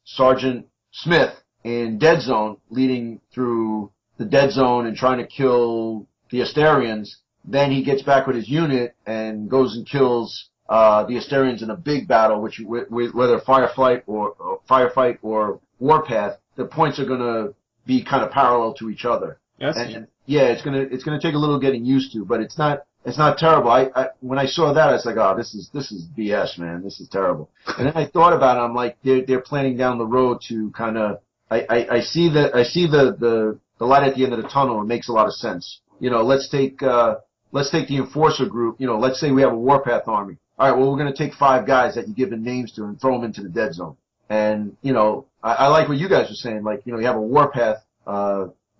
Sergeant Smith in Deadzone leading through the Deadzone and trying to kill the Asterians, then he gets back with his unit and goes and kills the Asterians in a big battle, which whether firefight or Warpath, the points are going to be kind of parallel to each other. Yes. And it's gonna take a little getting used to, but it's not terrible. When I saw that, I was like, oh, this is BS, man. This is terrible. And then I thought about it. I'm like, they're planning down the road to kind of. I see the light at the end of the tunnel. It makes a lot of sense. Let's take the Enforcer group. Let's say we have a Warpath army. All right, well, we're going to take 5 guys that you give them names to and throw them into the Deadzone. And I like what you guys were saying. Like, you have a Warpath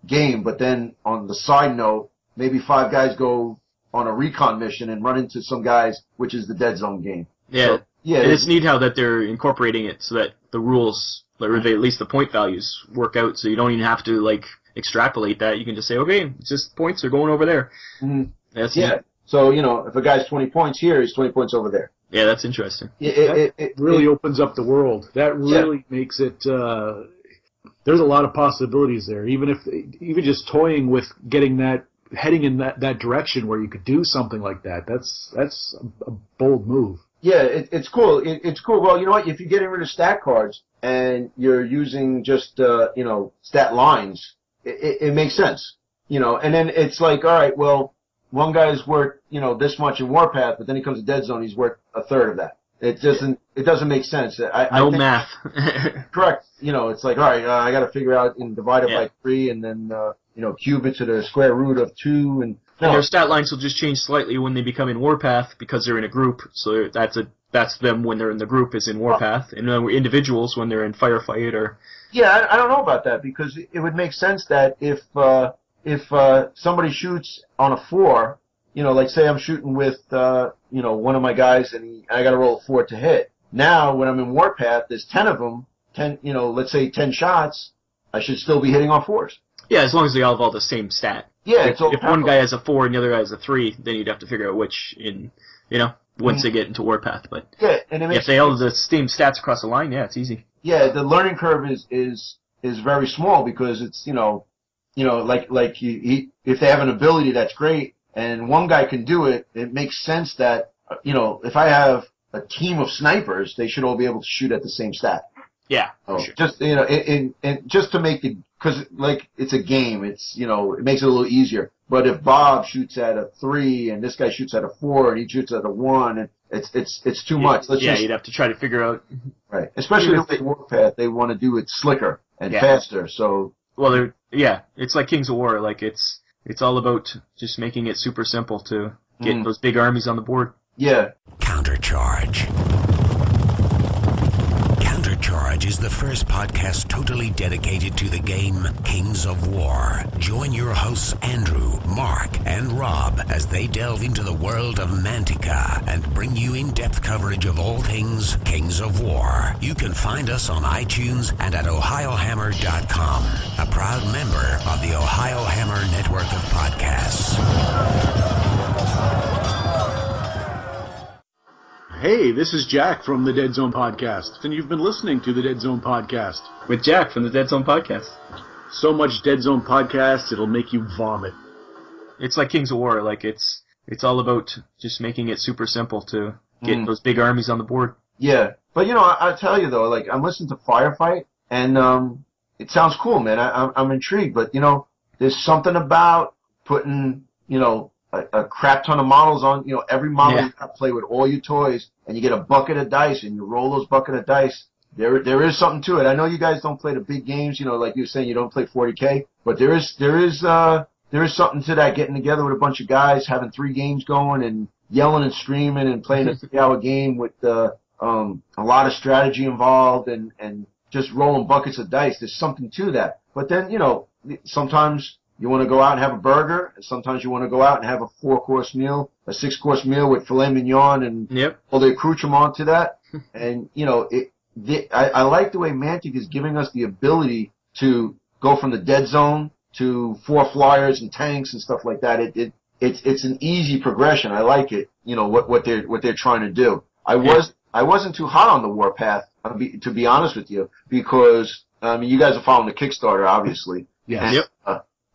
game, but then on the side note, maybe 5 guys go on a recon mission and run into some guys, which is the Deadzone game. Yeah, so, and it's neat how that they're incorporating it so that the rules, or at least the point values, work out. So you don't even have to extrapolate that. You can just say, okay, it's just points are going over there. Mm-hmm. That's neat. So if a guy's 20 points here, he's 20 points over there. Yeah, that's interesting. It really opens up the world. That really makes it. There's a lot of possibilities there. Even just toying with heading in that direction where you could do something like that. That's a bold move. Yeah, it's cool. It's cool. Well, you know what? If you're getting rid of stat cards and you're using just stat lines, it makes sense. And then it's like, all right, well, one guy's worth this much in Warpath, but then he comes to Deadzone, he's worth a third of that. It doesn't make sense. I think math. Correct. It's like, all right, I got to figure out and divide it by 3, and then cube it to the square root of 2, and their stat lines will just change slightly when they become in Warpath because they're in a group. So that's them when they're in the group is in Warpath, and then individuals when they're in Firefight or. Yeah, I don't know about that, because it would make sense that if somebody shoots on a 4, like say I'm shooting with one of my guys and I got to roll a 4 to hit. Now when I'm in Warpath, there's 10 of them. 10, let's say 10 shots. I should still be hitting on 4s. Yeah, as long as they all have all the same stat. Yeah, if one guy has a 4 and the other guy has a 3, then you'd have to figure out which once they get into Warpath. But and if they all have the same stats across the line, it's easy. Yeah, the learning curve is very small, because it's if they have an ability that's great and one guy can do it, it makes sense that if I have a team of snipers, they should all be able to shoot at the same stat. Yeah, for sure. Just and just to make because it's a game, it's it makes it a little easier. But if Bob shoots at a 3 and this guy shoots at a 4 and he shoots at a 1, and it's too much. You'd have to try to figure out. Right, especially with Warpath, they want to do it slicker and faster. So it's like Kings of War. Like it's all about just making it super simple to get those big armies on the board. Yeah. Countercharge. Garage is the first podcast totally dedicated to the game Kings of War. Join your hosts Andrew, Mark, and Rob as they delve into the world of Mantica and bring you in-depth coverage of all things Kings of War. You can find us on iTunes and at ohiohammer.com, a proud member of the Ohio Hammer network of podcasts. Hey, this is Jack from the Deadzone Podcast, and you've been listening to the Deadzone Podcast. With Jack from the Deadzone Podcast. So much Deadzone Podcast, it'll make you vomit. It's like Kings of War. Like it's all about just making it super simple to get those big armies on the board. Yeah, but I tell you though, like I'm listening to Firefight, and it sounds cool, man. I'm intrigued, but there's something about putting a crap ton of models on, every model you got to play with all your toys, and you get a bucket of dice, and you roll those bucket of dice. There is something to it. I know you guys don't play the big games, like you're saying, you don't play 40K, but there is something to that, getting together with a bunch of guys, having 3 games going, and yelling and screaming, and playing a 3-hour game with a lot of strategy involved, and just rolling buckets of dice. There's something to that. But then, sometimes you want to go out and have a burger, and sometimes you want to go out and have a 4-course meal, a 6-course meal with filet mignon and all the accoutrement to that. And, I like the way Mantic is giving us the ability to go from the Deadzone to 4 flyers and tanks and stuff like that. It's an easy progression. I like it, what they're trying to do. I wasn't too hot on the Warpath, to be honest with you, because, you guys are following the Kickstarter, obviously. Yeah.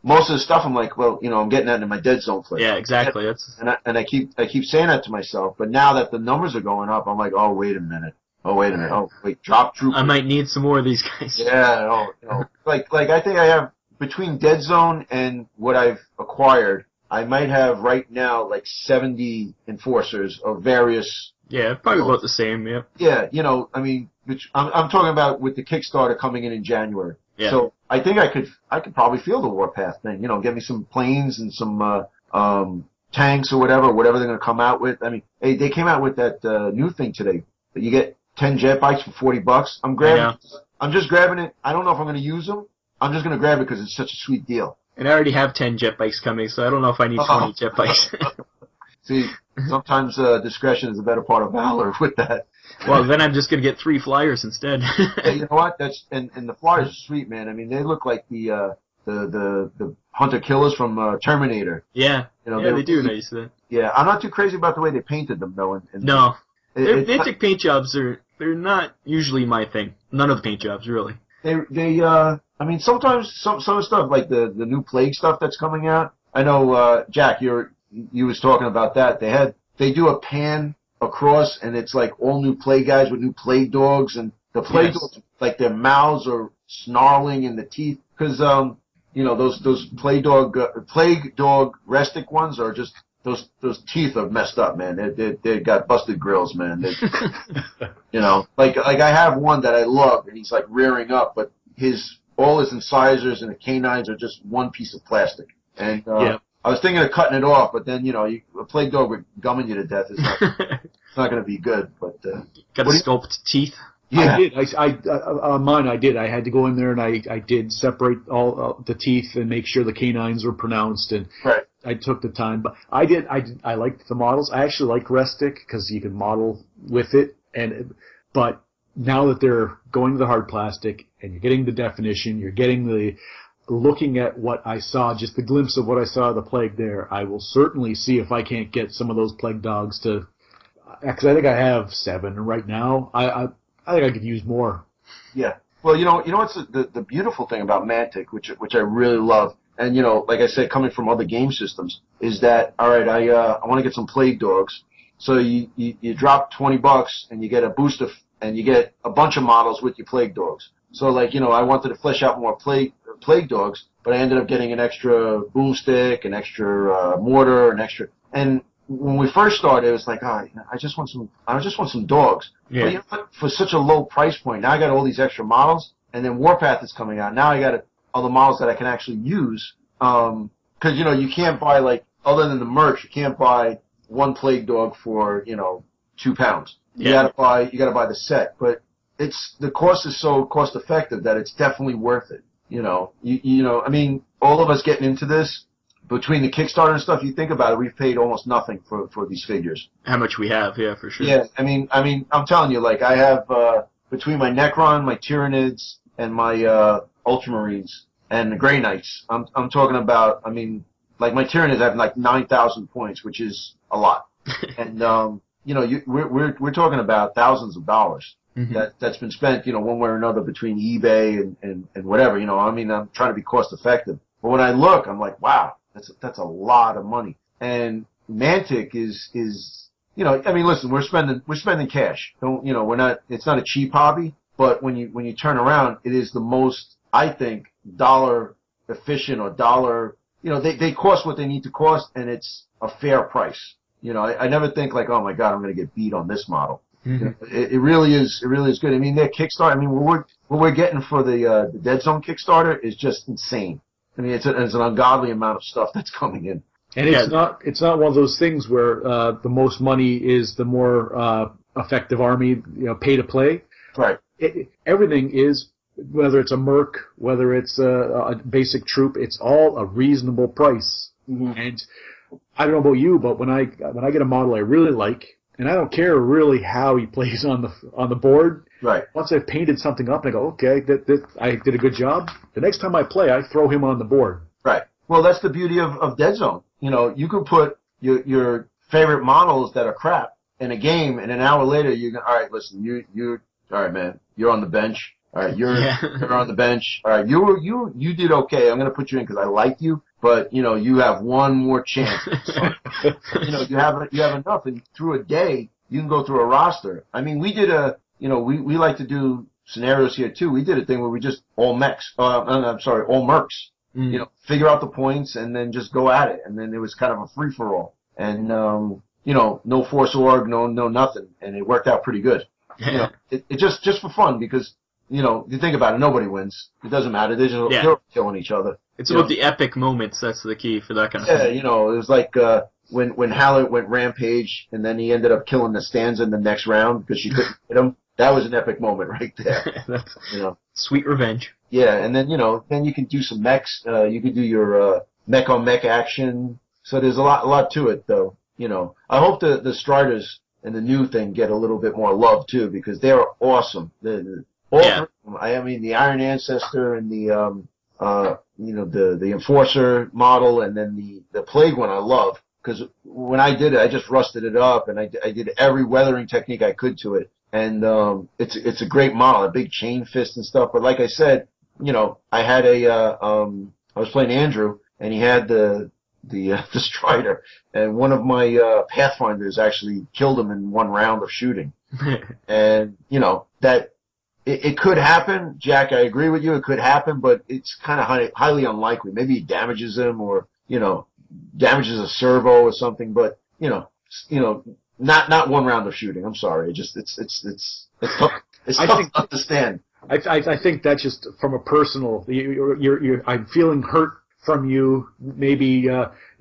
Most of the stuff I'm like, well, I'm getting that in my Deadzone play. Yeah, exactly. And I keep saying that to myself, but now that the numbers are going up, I'm like, oh wait a minute. Oh wait, drop troopers. I might need some more of these guys. Yeah, like I think I have, between Deadzone and what I've acquired, I might have right now like 70 enforcers of various. Yeah, probably about the same. Yeah. Yeah, I'm talking about with the Kickstarter coming in January. Yeah. So I think I could probably feel the Warpath thing. Get me some planes and some tanks or whatever they're going to come out with. Hey, they came out with that new thing today that you get 10 jet bikes for $40. I'm just grabbing it. I don't know if I'm going to use them. I'm just going to grab it because it's such a sweet deal. And I already have 10 jet bikes coming, so I don't know if I need 20 jet bikes. See, sometimes discretion is a better part of valor with that. Well, then I'm just going to get 3 flyers instead. Hey, you know what? And the flyers are sweet, man. They look like the hunter killers from Terminator. Yeah. They do nice. Yeah, I'm not too crazy about the way they painted them, though. No. Mantic paint jobs they're not usually my thing. None of the paint jobs, really. Sometimes some of the stuff, like the new Plague stuff that's coming out. I know, Jack, you was talking about that. They do a pan across, and it's like all new Plague guys with new Plague dogs, and the Plague dogs, like their mouths are snarling in the teeth, because those Plague dog rustic ones are just, those teeth are messed up, man. They got busted grills, man. Like I have one that I love, and he's like rearing up, but all his incisors and the canines are just one piece of plastic. And I was thinking of cutting it off, but then a Plague dog with gumming you to death is not it's not going to be good. But got to sculpt teeth. Yeah. I did. On mine, I did. I had to go in there and I did separate all the teeth and make sure the canines were pronounced, and right. I took the time. But I liked the models. I actually like Restic because you can model with it. But now that they're going to the hard plastic and you're getting the definition, you're getting looking at what I saw, just the glimpse of what I saw of the Plague there, I will certainly see if I can't get some of those Plague dogs to, because I think I have 7 right now. I think I could use more. Yeah. Well, what's the beautiful thing about Mantic, which I really love, and like I said, coming from other game systems, is that, all right, I want to get some Plague dogs. So you drop $20 and you get a booster, and you get a bunch of models with your Plague dogs. So like, I wanted to flesh out more Plague dogs, but I ended up getting an extra boomstick, an extra mortar, and when we first started, it was like, I just want some dogs. Yeah. But for such a low price point, now I got all these extra models, and then Warpath is coming out. Now I got all the models that I can actually use. Because you can't buy, like, other than the merch, you can't buy one Plague dog for £2. You gotta buy the set. But the cost is so cost effective that it's definitely worth it. I mean, all of us getting into this, between the Kickstarter and stuff, you think about it, we've paid almost nothing for these figures. How much we have, yeah, for sure. Yeah, I mean, I'm telling you, like, I have, between my Necron, my Tyranids, and my, Ultramarines, and the Grey Knights, I'm talking about, I mean, like, my Tyranids have, like, 9,000 points, which is a lot. And, we're talking about thousands of dollars. Mm-hmm. That's been spent, one way or another between eBay and whatever, I mean, I'm trying to be cost effective. But when I look, I'm like, wow, that's a lot of money. And Mantic is, I mean, listen, we're spending cash. It's not a cheap hobby, but when you turn around, it is the most, I think, dollar efficient or dollar, they cost what they need to cost, and it's a fair price. I never think like, oh my God, I'm going to get beat on this model. Mm-hmm. It really is good. I mean, their Kickstarter, I mean, what we're getting for the Deadzone Kickstarter is just insane. I mean, it's an ungodly amount of stuff that's coming in. And it's not one of those things where the most money is the more effective army, pay to play. Right. Everything is, whether it's a merc, whether it's a basic troop, it's all a reasonable price. Mm-hmm. And I don't know about you, but when I get a model I really like, and I don't care really how he plays on the board. Right. Once I've painted something up, and I go, okay, I did a good job. The next time I play, I throw him on the board. Right. Well, that's the beauty of Deadzone. You can put your favorite models that are crap in a game, and an hour later you can, all right, listen, you all right, man, you're on the bench. All right, you're on the bench. All right, you did okay. I'm going to put you in because I like you, but you have one more chance. You have enough, and through a day you can go through a roster. I mean, we did we like to do scenarios here too. We did a thing where we just all mechs. All mercs. Mm. Figure out the points and then just go at it. And then it was kind of a free for all. And no force org, no nothing, and it worked out pretty good. It just for fun because. You think about it, nobody wins. It doesn't matter. They're killing each other. It's about the epic moments. That's the key for that kind of thing. Yeah, it was like when Hallett went rampage and then he ended up killing the Stanza in the next round because she couldn't hit him. That was an epic moment right there. That's sweet revenge. Yeah, and then then you can do some mechs. You can do your mech on mech action. So there's a lot to it, though. I hope the Striders and the new thing get a little bit more love too because they are awesome. I mean, the Iron Ancestor and the the Enforcer model, and then the Plague one I love because when I did it, I just rusted it up and I did every weathering technique I could to it, and it's a great model, a big chain fist and stuff. But like I said, I had I was playing Andrew and he had the Strider, and one of my Pathfinders actually killed him in one round of shooting, and that. It could happen, Jack. I agree with you. It could happen, but it's kind of highly unlikely. Maybe he damages him, or damages a servo or something. But not one round of shooting. I'm sorry. It's tough. It's tough to understand. I think that's just from a personal. I'm feeling hurt from you. Maybe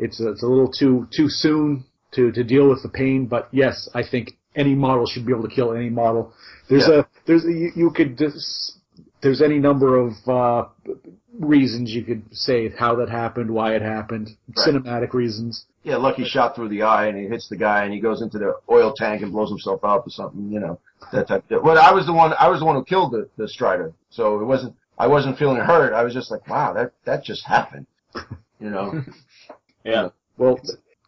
it's a little too soon to deal with the pain. But yes, I think any model should be able to kill any model. There's any number of reasons you could say how that happened, why it happened, right. Cinematic reasons. Yeah, lucky shot through the eye and he hits the guy and he goes into the oil tank and blows himself up or something, that type of thing. Well, I was the one who killed the Strider, so I wasn't feeling hurt. I was just like, wow, that just happened, Yeah. Well.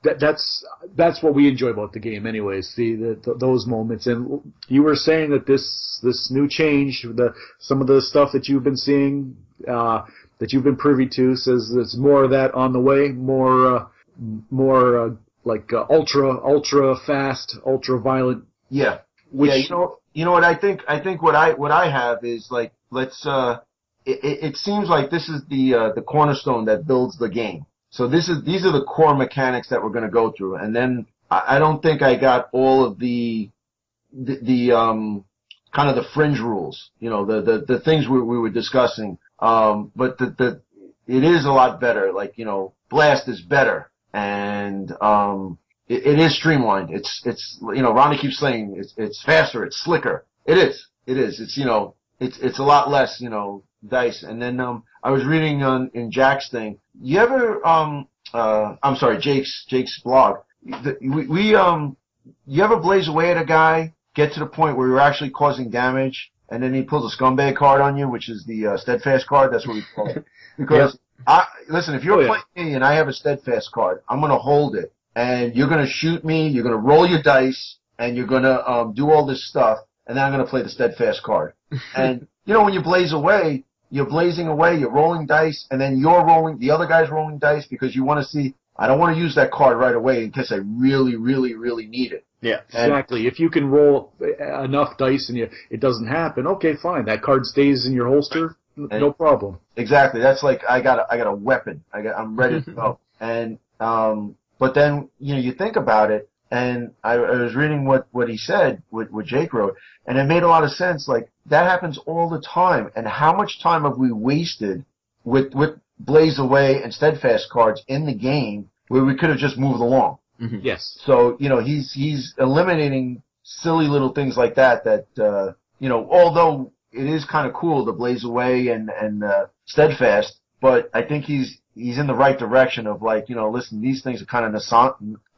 That's what we enjoy about the game, anyways. Those moments, and you were saying that this new change, some of the stuff that you've been seeing, that you've been privy to, says there's more of that on the way, more like ultra fast, ultra violent. Yeah, you know what I think. I think what I have is like let's. It seems like this is the cornerstone that builds the game. So these are the core mechanics that we're going to go through, and then I don't think I got all of the kind of the fringe rules, the things we were discussing. But it is a lot better. Like Blast is better, and it is streamlined. It's Ronnie keeps saying it's faster, it's slicker. It is. It is. It's, it's a lot less, dice. And then, I was reading in Jack's thing. You ever, I'm sorry, Jake's blog. You ever blaze away at a guy, get to the point where you're actually causing damage, and then he pulls a scumbag card on you, which is the steadfast card? That's what we call it. Because, listen, if you're playing me and I have a steadfast card, I'm going to hold it, and you're going to shoot me, you're going to roll your dice, and you're going to do all this stuff, and then I'm going to play the steadfast card. And, when you blaze away, you're blazing away, you're rolling dice, and then the other guy's rolling dice because you want to see, I don't want to use that card right away in case I really, really, really need it. Yeah, exactly. If you can roll enough dice and it doesn't happen, okay, fine. That card stays in your holster, no problem. Exactly. That's like I got a weapon. I'm ready to go. And but then you think about it, and I was reading what he said, what Jake wrote, and it made a lot of sense. Like that happens all the time. And how much time have we wasted with Blaze Away and Steadfast cards in the game where we could have just moved along? Mm-hmm. Yes. So, he's eliminating silly little things like that, although it is kind of cool to Blaze Away and Steadfast, but I think he's in the right direction of listen, these things are kind of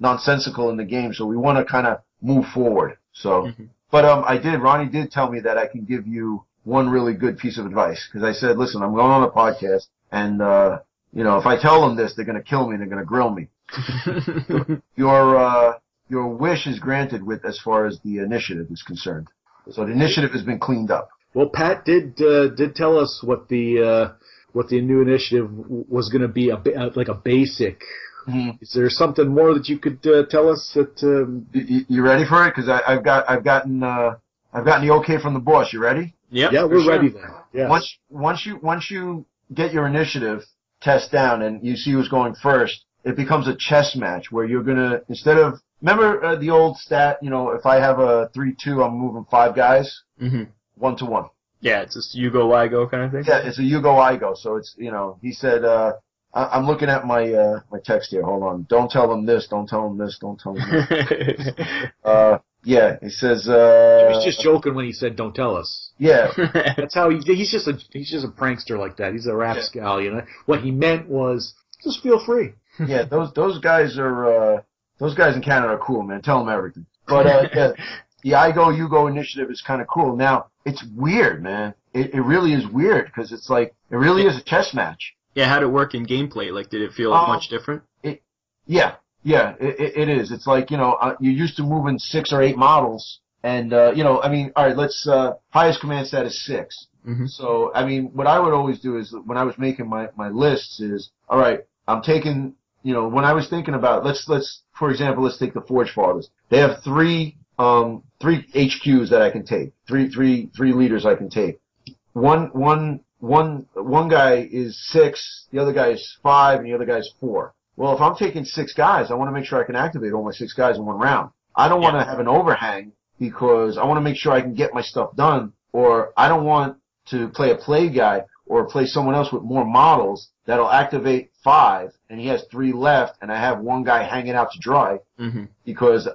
nonsensical in the game, so we want to kind of move forward. So, but Ronnie did tell me that I can give you one really good piece of advice, because I said, listen, I'm going on a podcast, and, if I tell them this, they're going to kill me and they're going to grill me. Your wish is granted as far as the initiative is concerned. So the initiative has been cleaned up. Well, Pat did tell us what the new initiative was going to be, like a basic. Mm-hmm. Is there something more that you could tell us? That you ready for it? Because I've gotten the okay from the boss. You ready? Yep, yeah, we're ready then. Yeah. Once you get your initiative test down and you see who's going first, it becomes a chess match where you're gonna, instead of, remember the old stat, if I have a 3-2, I'm moving 5 guys, 1-to-1. Yeah, it's just you go, I go kind of thing. Yeah, it's a you go, I go. So it's, he said, I'm looking at my text here. Hold on. Don't tell them this. Don't tell them this. Don't tell them this. Yeah, he says. He was just joking when he said, "Don't tell us." Yeah, that's how he's just a prankster like that. He's a rapscal, What he meant was, just feel free. Yeah, those guys are those guys in Canada are cool, man. Tell them everything. But the I go, you go initiative is kind of cool. Now it's weird, man. It really is weird because it's like it really is a chess match. Yeah, how'd it work in gameplay? Like, did it feel much different? Yeah, it is. It's like, you're used to moving 6 or 8 models, and, all right, let's, highest command stat is 6. Mm-hmm. So, what I would always do is, when I was making my lists is, all right, I'm taking, when I was thinking about, for example, let's take the Forge Fathers. They have 3 HQs that I can take, three leaders I can take. One guy is 6, the other guy is 5, and the other guy is 4. Well, if I'm taking 6 guys, I want to make sure I can activate all my 6 guys in one round. I don't want to have an overhang because I want to make sure I can get my stuff done, or I don't want to play a play guy or play someone else with more models that'll activate 5 and he has 3 left and I have one guy hanging out to dry because,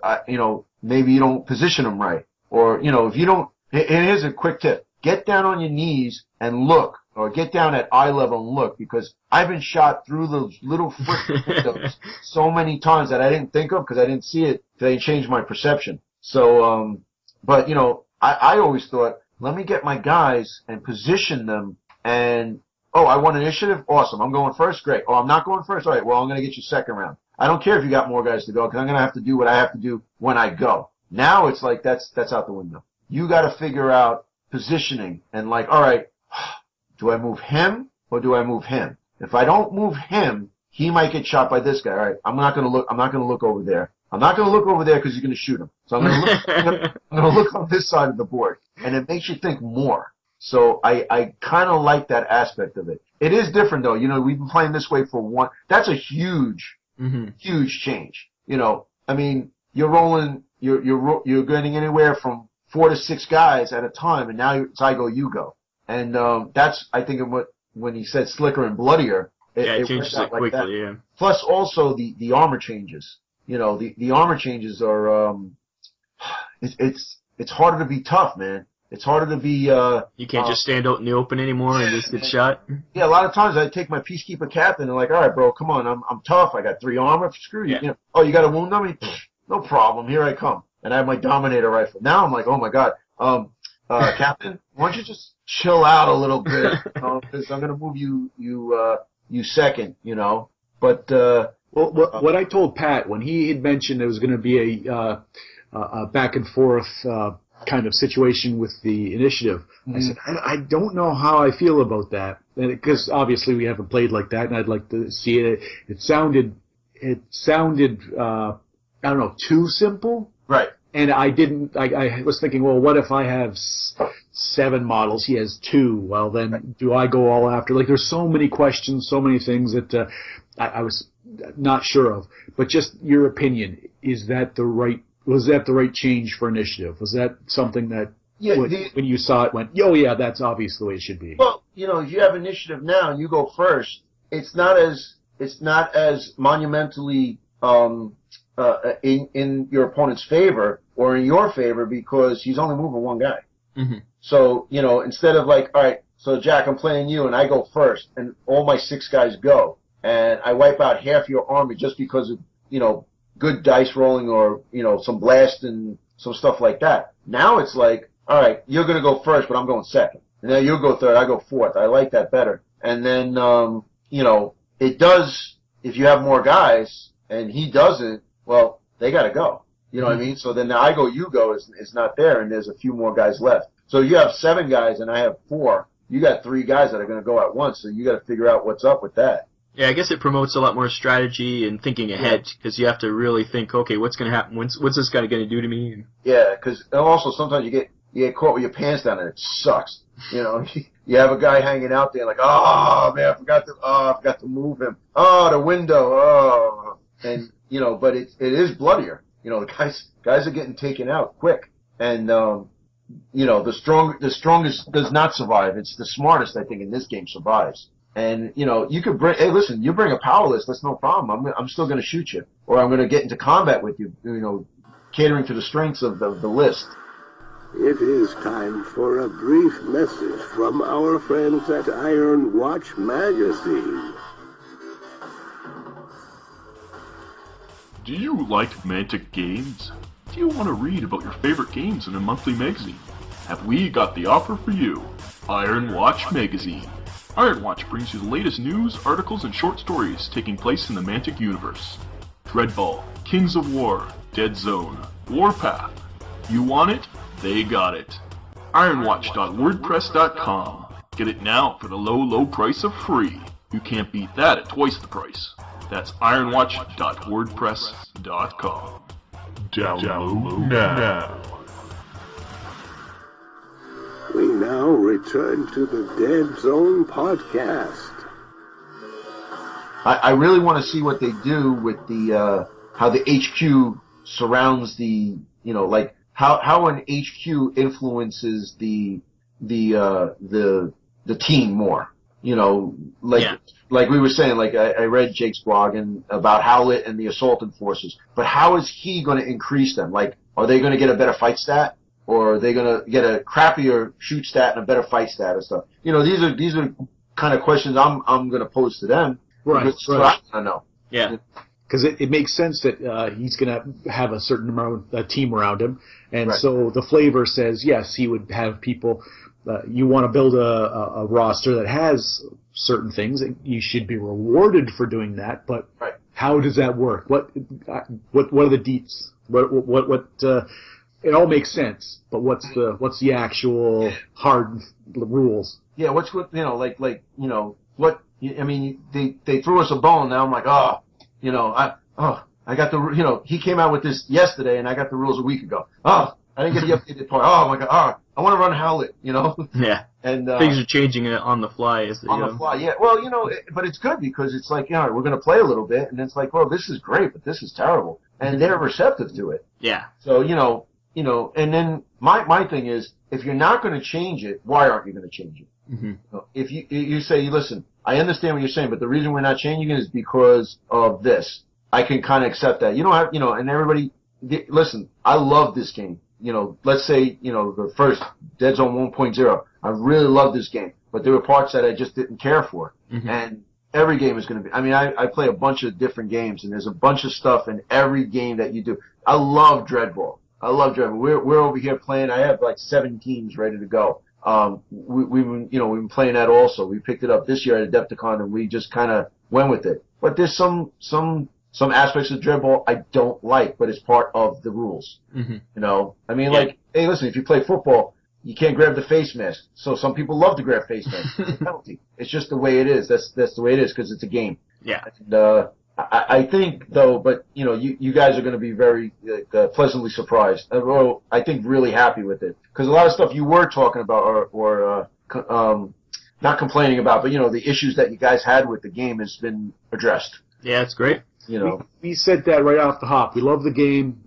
maybe you don't position him right. Or, if you don't, and here's a quick tip. Get down on your knees and look. Or get down at eye level and look, because I've been shot through those little windows so many times that I didn't think of because I didn't see it. They changed my perception. So, but I always thought, let me get my guys and position them. And I want initiative. Awesome, I'm going first. Great. Oh, I'm not going first. All right. Well, I'm going to get you second round. I don't care if you got more guys to go because I'm going to have to do what I have to do when I go. Now it's like that's out the window. You got to figure out positioning and like, all right. Do I move him or do I move him? If I don't move him, he might get shot by this guy. All right, I'm not going to look over there. I'm not going to look over there because you're going to shoot him. So I'm going to look on this side of the board, and it makes you think more. So I kind of like that aspect of it. It is different though. We've been playing this way for one. That's a huge change. You're rolling. You're getting anywhere from 4 to 6 guys at a time, and now it's I go, you go. And that's, I think, when he said slicker and bloodier, it changes it quickly, like yeah. Plus, also, the armor changes. The armor changes are, it's harder to be tough, man. It's harder to be. You can't just stand out in the open anymore and just get shot. Yeah, a lot of times I take my peacekeeper captain and like, all right, bro, come on, I'm tough. I got 3 armor. Screw you. Yeah. You know, oh, you got a wound on me? No problem. Here I come. And I have my Dominator rifle. Now I'm like, oh my god, Captain, why don't you just chill out a little bit? Because I'm gonna move you second. You know, but. Well, what I told Pat when he had mentioned there was going to be a back and forth kind of situation with the initiative, I said I don't know how I feel about that, because obviously we haven't played like that, and I'd like to see it. It sounded I don't know, too simple, Right. and I was thinking, well, what if I have 7 models? He has 2. Well, then do I go all after? Like, there's so many questions, so many things that I was not sure of. But just your opinion, was that the right change for initiative? Was that something that when you saw it went, oh yeah, that's obvious the way it should be? Well, you know, if you have initiative now and you go first, it's not as monumentally in your opponent's favor or in your favor, because he's only moving 1 guy. Mm-hmm. So, you know, instead of like, all right, so Jack, I'm playing you and I go first and all my 6 guys go, and I wipe out half your army just because of, you know, good dice rolling or, you know, some blast and some stuff like that. Now it's like, all right, you're going to go first, but I'm going second. And then you'll go third, I go fourth. I like that better. And then, you know, it does, if you have more guys and he doesn't, well, they got to go. You know what I mean? So then the I go, you go is not there, and there's a few more guys left. So you have 7 guys and I have 4. You got 3 guys that are going to go at once, so you got to figure out what's up with that. Yeah, I guess it promotes a lot more strategy and thinking ahead, because you have to really think, okay, what's going to happen? What's this guy going to do to me? Yeah, because also sometimes you get caught with your pants down and it sucks. You know, you have a guy hanging out there like, oh man, I forgot to move him. Oh, the window. Oh, and you know, but it is bloodier. You know, the guys are getting taken out quick, and you know, the strongest does not survive. It's the smartest, I think, in this game survives. And, you know, you could you bring a power list, that's no problem. I'm still going to shoot you, or I'm going to get into combat with you, you know, catering to the strengths of the list. It is time for a brief message from our friends at Iron Watch Magazine. Do you like Mantic games? Do you want to read about your favorite games in a monthly magazine? Have we got the offer for you? Iron Watch Magazine. Iron Watch brings you the latest news, articles, and short stories taking place in the Mantic universe. Dreadball, Kings of War, Deadzone, Warpath. You want it? They got it. Ironwatch.wordpress.com. Get it now for the low price of free. You can't beat that at twice the price. That's ironwatch.wordpress.com. Download now. We now return to the Deadzone podcast. I really want to see what they do with the how the HQ surrounds the, you know, like how an HQ influences the team more. You know, like we were saying, like I read Jake's blog about Howlett and the Assaulted Forces, but how is he going to increase them? Like, are they going to get a better fight stat? Or are they going to get a crappier shoot stat and a better fight stat or stuff? You know, these are kind of questions I'm going to pose to them. Right. So I want to know. Yeah. Because it makes sense that he's going to have a certain amount of team around him. And so the flavor says, yes, he would have people. You want to build a roster that has certain things. You should be rewarded for doing that. But how does that work? What are the deets? What it all makes sense, but what's the actual hard rules? Yeah, what's what, you know, like you know, what I mean, they threw us a bone. Now I'm like, I got the, you know, he came out with this yesterday and I got the rules a week ago. I didn't get the updated part. Oh my god, I want to run Howlett, you know. Yeah. And things are changing on the fly as they go. On the fly, yeah. Well, you know, but it's good because it's like, you know, we're going to play a little bit, and it's like, well, this is great, but this is terrible, and they're receptive to it. Yeah. So you know, and then my thing is, if you're not going to change it, why aren't you going to change it? Mm-hmm. If you say, listen, I understand what you're saying, but the reason we're not changing it is because of this. I can kind of accept that. You don't have, you know, and everybody, listen, I love this game. let's say, the first Deadzone 1.0, I really loved this game, but there were parts that I just didn't care for. Mm-hmm. And every game is going to be, I play a bunch of different games, and there's a bunch of stuff in every game that you do. I love Dreadball. We're over here playing. I have like 7 teams ready to go. We've been playing that also. We picked it up this year at Adepticon, and we just kind of went with it. But there's some aspects of Dreadball I don't like, but it's part of the rules. Mm-hmm. Like, hey, listen, if you play football, you can't grab the face mask. So some people love to grab face masks. It's a penalty. It's just the way it is. That's the way it is because it's a game. Yeah. And, I think though, but you guys are going to be very pleasantly surprised. Well, I think really happy with it because a lot of stuff you were talking about or not complaining about, but the issues that you guys had with the game has been addressed. Yeah, it's great. We said that right off the hop. We love the game.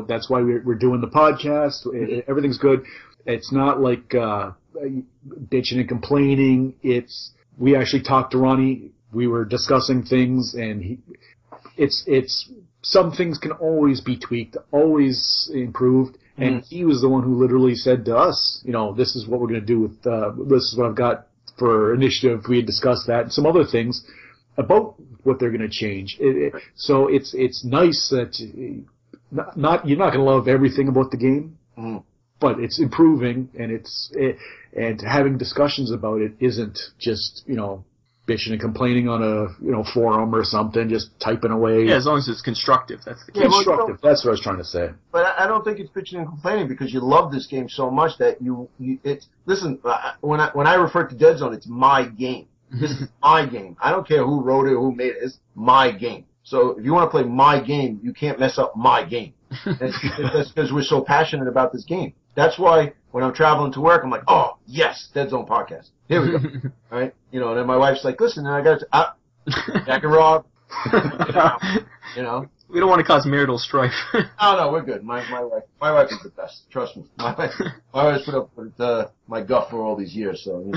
That's why we're doing the podcast. Everything's good. It's not like bitching and complaining. We actually talked to Ronnie. We were discussing things, and it's some things can always be tweaked, always improved. And he was the one who literally said to us, this is what we're going to do with this is what I've got for initiative. We had discussed that and some other things about what they're going to change. So it's nice that you're not going to love everything about the game, but it's improving, and having discussions about it isn't just bitching and complaining on a forum or something, just typing away. Yeah, as long as it's constructive, that's the key. Constructive. That's what I was trying to say. But I don't think it's bitching and complaining because you love this game so much that listen. When I refer to Deadzone, it's my game. This is my game. I don't care who wrote it or who made it. It's my game. So if you want to play my game, you can't mess up my game. That's because we're so passionate about this game. That's why when I'm traveling to work, I'm like, oh, yes, Deadzone podcast. Here we go. All right? And then my wife's like, listen, I got to, Jack and Rob. We don't want to cause marital strife. No, we're good. My wife is the best. Trust me. My wife's put up with my guff for all these years, so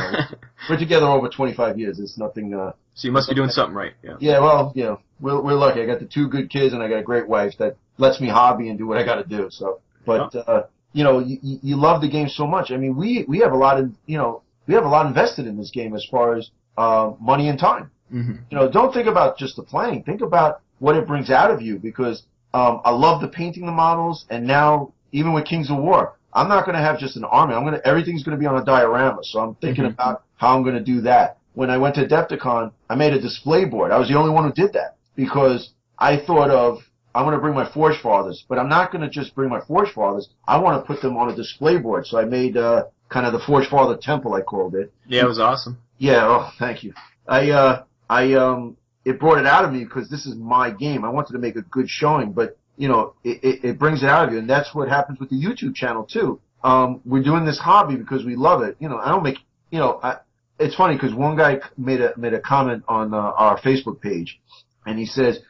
we're together over 25 years. It's nothing. So you must be doing something right. Yeah. Yeah. Well, we're lucky. I got the 2 good kids, and I got a great wife that lets me hobby and do what I got to do. So, but you love the game so much. I mean, we have a lot of we have a lot invested in this game as far as money and time. Mm-hmm. Don't think about just the playing. Think about what it brings out of you because I love the painting the models, and now even with Kings of War, I'm not going to have just an army. Everything's going to be on a diorama. So I'm thinking about how I'm going to do that. When I went to Adepticon, I made a display board. I was the only one who did that because I thought of I'm going to bring my Forge Fathers, but I'm not going to just bring my Forge Fathers. I want to put them on a display board. So I made kind of the Forge Father Temple, I called it. Yeah, it was awesome. Yeah, oh, thank you. It brought it out of me because this is my game. I wanted to make a good showing, but it brings it out of you, and that's what happens with the YouTube channel too. We're doing this hobby because we love it. I don't make it's funny because one guy made a comment on our Facebook page, and he says,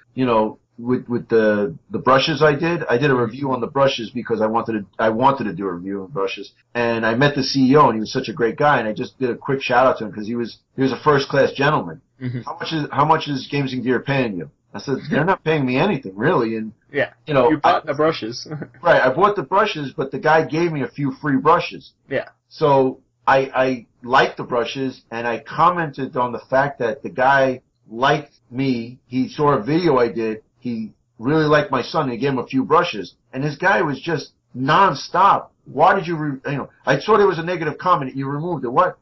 with the brushes I did a review on the brushes because I wanted to do a review on brushes, and I met the CEO, and he was such a great guy, and I just did a quick shout out to him because he was a first class gentleman. Mm-hmm. How much is Games and Gear paying you? I said, they're not paying me anything really, and you bought the brushes. Right, I bought the brushes, but the guy gave me a few free brushes. Yeah. So I liked the brushes, and I commented on the fact that the guy liked me. He saw a video I did. He really liked my son. And he gave him a few brushes, and this guy was just nonstop. Why did you? I saw there was a negative comment. You removed it. What?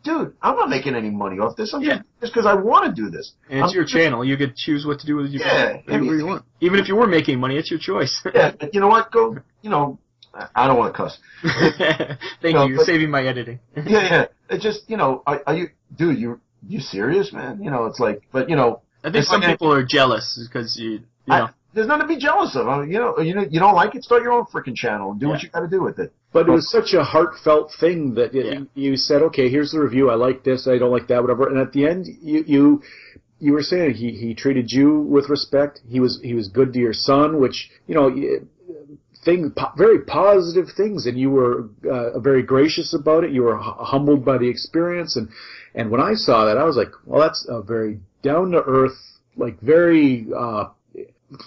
Dude, I'm not making any money off this. I'm just because I want to do this. And it's your channel. You could choose what to do with your whatever you want. Even if you were making money, it's your choice. Yeah, but you know what? Go. I don't want to cuss. Thank you. You're saving my editing. Yeah. It just, are you, dude? You serious, man? It's like, but I think some people are jealous because you know. There's nothing to be jealous of. You don't like it, start your own freaking channel and do what you got to do with it. But it was such a heartfelt thing that you said, okay, here's the review. I like this. I don't like that. Whatever. And at the end, you were saying he treated you with respect. He was good to your son, which very positive things, and you were very gracious about it. You were humbled by the experience, and when I saw that, I was like, well, that's a very down to earth, like very.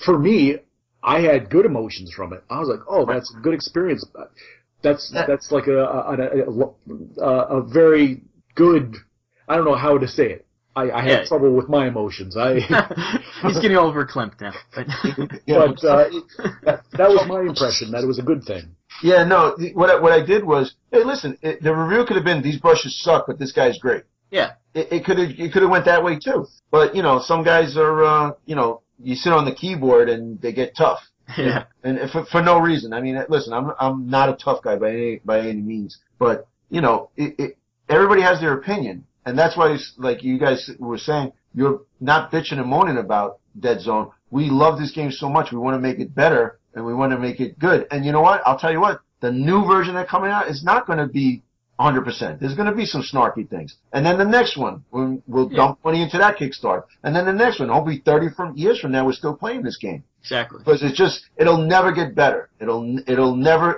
For me, I had good emotions from it. I was like, oh, that's a good experience. That's like a very good. I don't know how to say it. I had trouble with my emotions. He's getting over verklempt now. But that was my impression. That it was a good thing. Yeah, no. What I did was, hey, listen. The review could have been these brushes suck, but this guy's great. Yeah. It could have went that way too. But some guys are you sit on the keyboard and they get tough. Yeah. And for no reason. I mean, listen, I'm not a tough guy by any means, but everybody has their opinion. And that's why, like you guys were saying, you're not bitching and moaning about Deadzone. We love this game so much. We want to make it better, and we want to make it good. And you know what? I'll tell you what. The new version that's coming out is not going to be 100%. There's going to be some snarky things. And then the next one, we'll dump money into that Kickstarter. And then the next one, hopefully 30 years from now, we're still playing this game. Exactly. Because it'll never get better. It'll never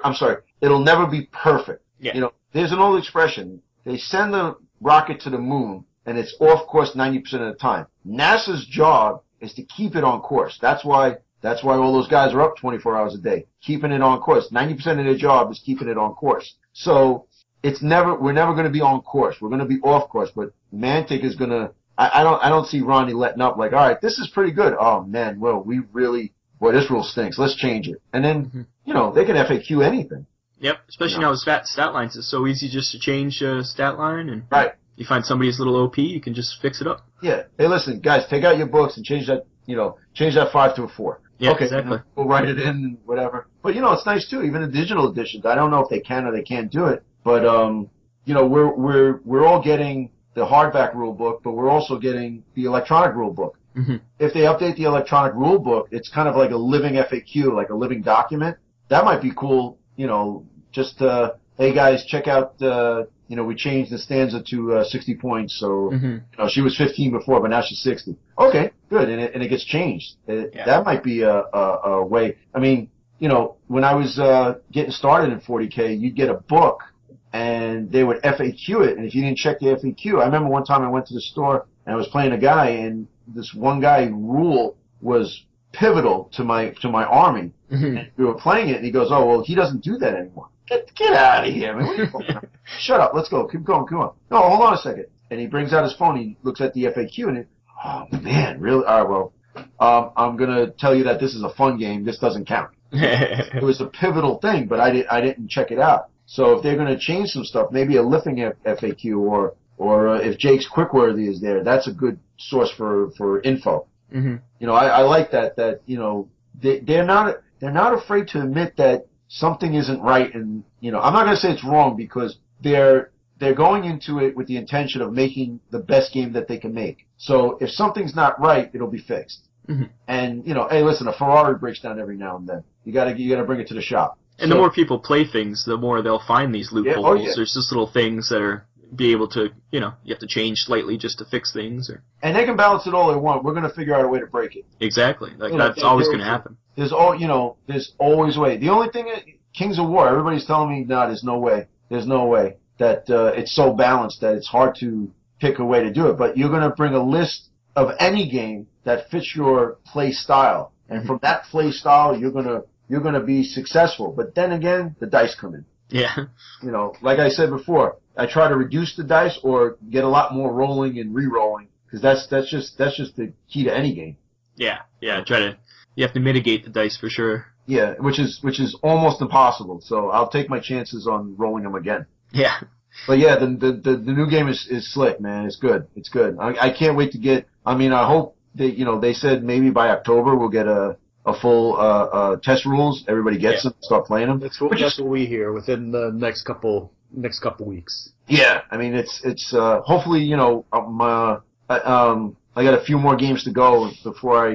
be perfect. Yeah. There's an old expression. They send the rocket to the moon, and it's off course 90% of the time. NASA's job is to keep it on course. That's why all those guys are up 24 hours a day, keeping it on course. 90% of their job is keeping it on course. So we're never going to be on course. We're going to be off course. But Mantic is going to. I don't see Ronnie letting up. Like, all right, this is pretty good. Oh man, well this rule stinks. Let's change it. And then they can FAQ anything. Yep, especially now with stat lines. It's so easy just to change stat line, and right. You find somebody's little OP, you can just fix it up. Yeah. Hey, listen, guys, take out your books and change that 5 to a 4. Yeah, okay, exactly. We'll write it in and whatever. But it's nice too. Even the digital editions, I don't know if they can or they can't do it. But we're all getting the hardback rule book, but we're also getting the electronic rule book. Mm-hmm. If they update the electronic rule book, it's kind of like a living FAQ, like a living document. That might be cool. Just hey guys, check out. We changed the stanza to 60 points. So she was 15 before, but now she's 60. Okay, good, and it gets changed. That might be a way. I mean, when I was getting started in 40K, you'd get a book, and they would FAQ it, and if you didn't check the FAQ, I remember one time I went to the store and I was playing a guy, and this one guy rule was pivotal to my army. Mm-hmm. And we were playing it, and he goes, "Oh well, he doesn't do that anymore. Get out of here, man! What are you talking about? Shut up. Let's go. Keep going. Come on. No, hold on a second." And he brings out his phone. He looks at the FAQ, and oh man, really? All right, well, I'm gonna tell you that this is a fun game. This doesn't count. It was a pivotal thing, but I didn't check it out. So if they're gonna change some stuff, maybe a lifting FAQ, or if Jake's Quickworthy is there, that's a good source for info. Mm-hmm. I like that they're not afraid to admit that something isn't right, and I'm not going to say it's wrong, because they're going into it with the intention of making the best game that they can make. So if something's not right, it'll be fixed. Mm-hmm. And hey, listen, a Ferrari breaks down every now and then. You got to bring it to the shop. And the more people play things, the more they'll find these loopholes. Yeah. There's just little things that are be able to, you have to change slightly just to fix things. And they can balance it all they want. We're going to figure out a way to break it. Exactly. That's always going to happen. There's always a way. The only thing, Kings of War, everybody's telling me, no, there's no way. There's no way that it's so balanced that it's hard to pick a way to do it. But you're going to bring a list of any game that fits your play style. And from that play style, you're going to be successful. But then again, the dice come in. Yeah. Like I said before, I try to reduce the dice or get a lot more rolling and re-rolling, because that's just the key to any game. Yeah. You have to mitigate the dice for sure. Yeah, which is almost impossible. So I'll take my chances on rolling them again. Yeah. But yeah, the new game is slick, man. It's good. It's good. I can't wait to get. I mean, I hope that they said maybe by October we'll get a full test rules. Everybody gets them, start playing them. That's what we hear within the next couple weeks. Yeah, I mean it's hopefully I got a few more games to go before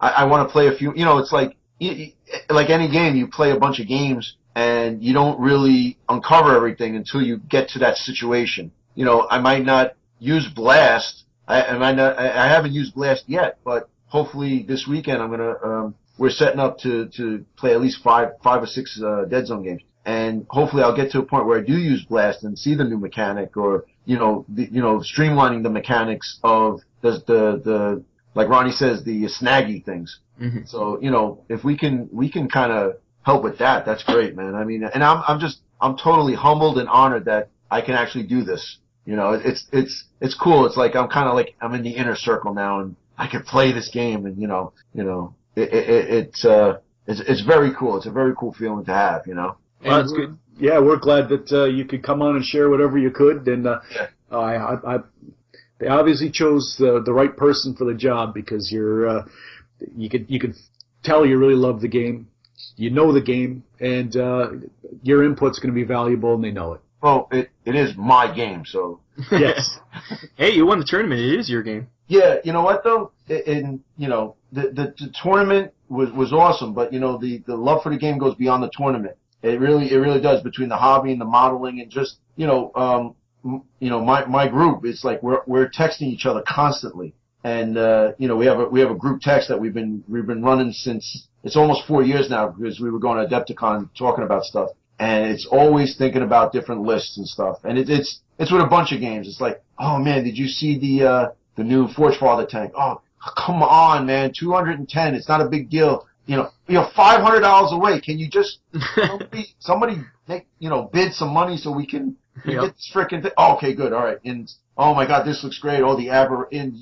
I want to play a few. It's like any game, you play a bunch of games and you don't really uncover everything until you get to that situation. I might not use Blast. I haven't used Blast yet, but hopefully this weekend we're setting up to play at least five or six Deadzone games, and hopefully I'll get to a point where I do use Blast and see the new mechanic, or streamlining the mechanics of the like Ronnie says, the snaggy things. Mm-hmm. So, if we can kind of help with that, that's great, man. I mean, and I'm totally humbled and honored that I can actually do this. It's cool. It's like I'm in the inner circle now, and I can play this game, and it's very cool. It's a very cool feeling to have, Well, that's good. Yeah, we're glad that you could come on and share whatever you could, and they obviously chose the right person for the job, because you could tell you really love the game, you know the game, and your input's going to be valuable, and they know it. Well, it is my game, so. Yes. Hey, you won the tournament. It is your game. Yeah, you know what though? The tournament was awesome, but the love for the game goes beyond the tournament. It really does, between the hobby and the modeling, and just my group. It's like we're texting each other constantly, and we have a group text that we've been running since, it's almost 4 years now, because we were going to Adepticon talking about stuff, and it's always thinking about different lists and stuff, and it's with a bunch of games. It's like, oh man, did you see the new Forge Father tank? Oh, come on, man, 210. It's not a big deal. You're $500 away. Can you just somebody make, bid some money so we can get this frickin' thing? Oh, okay, good, all right. And oh my God, this looks great. All the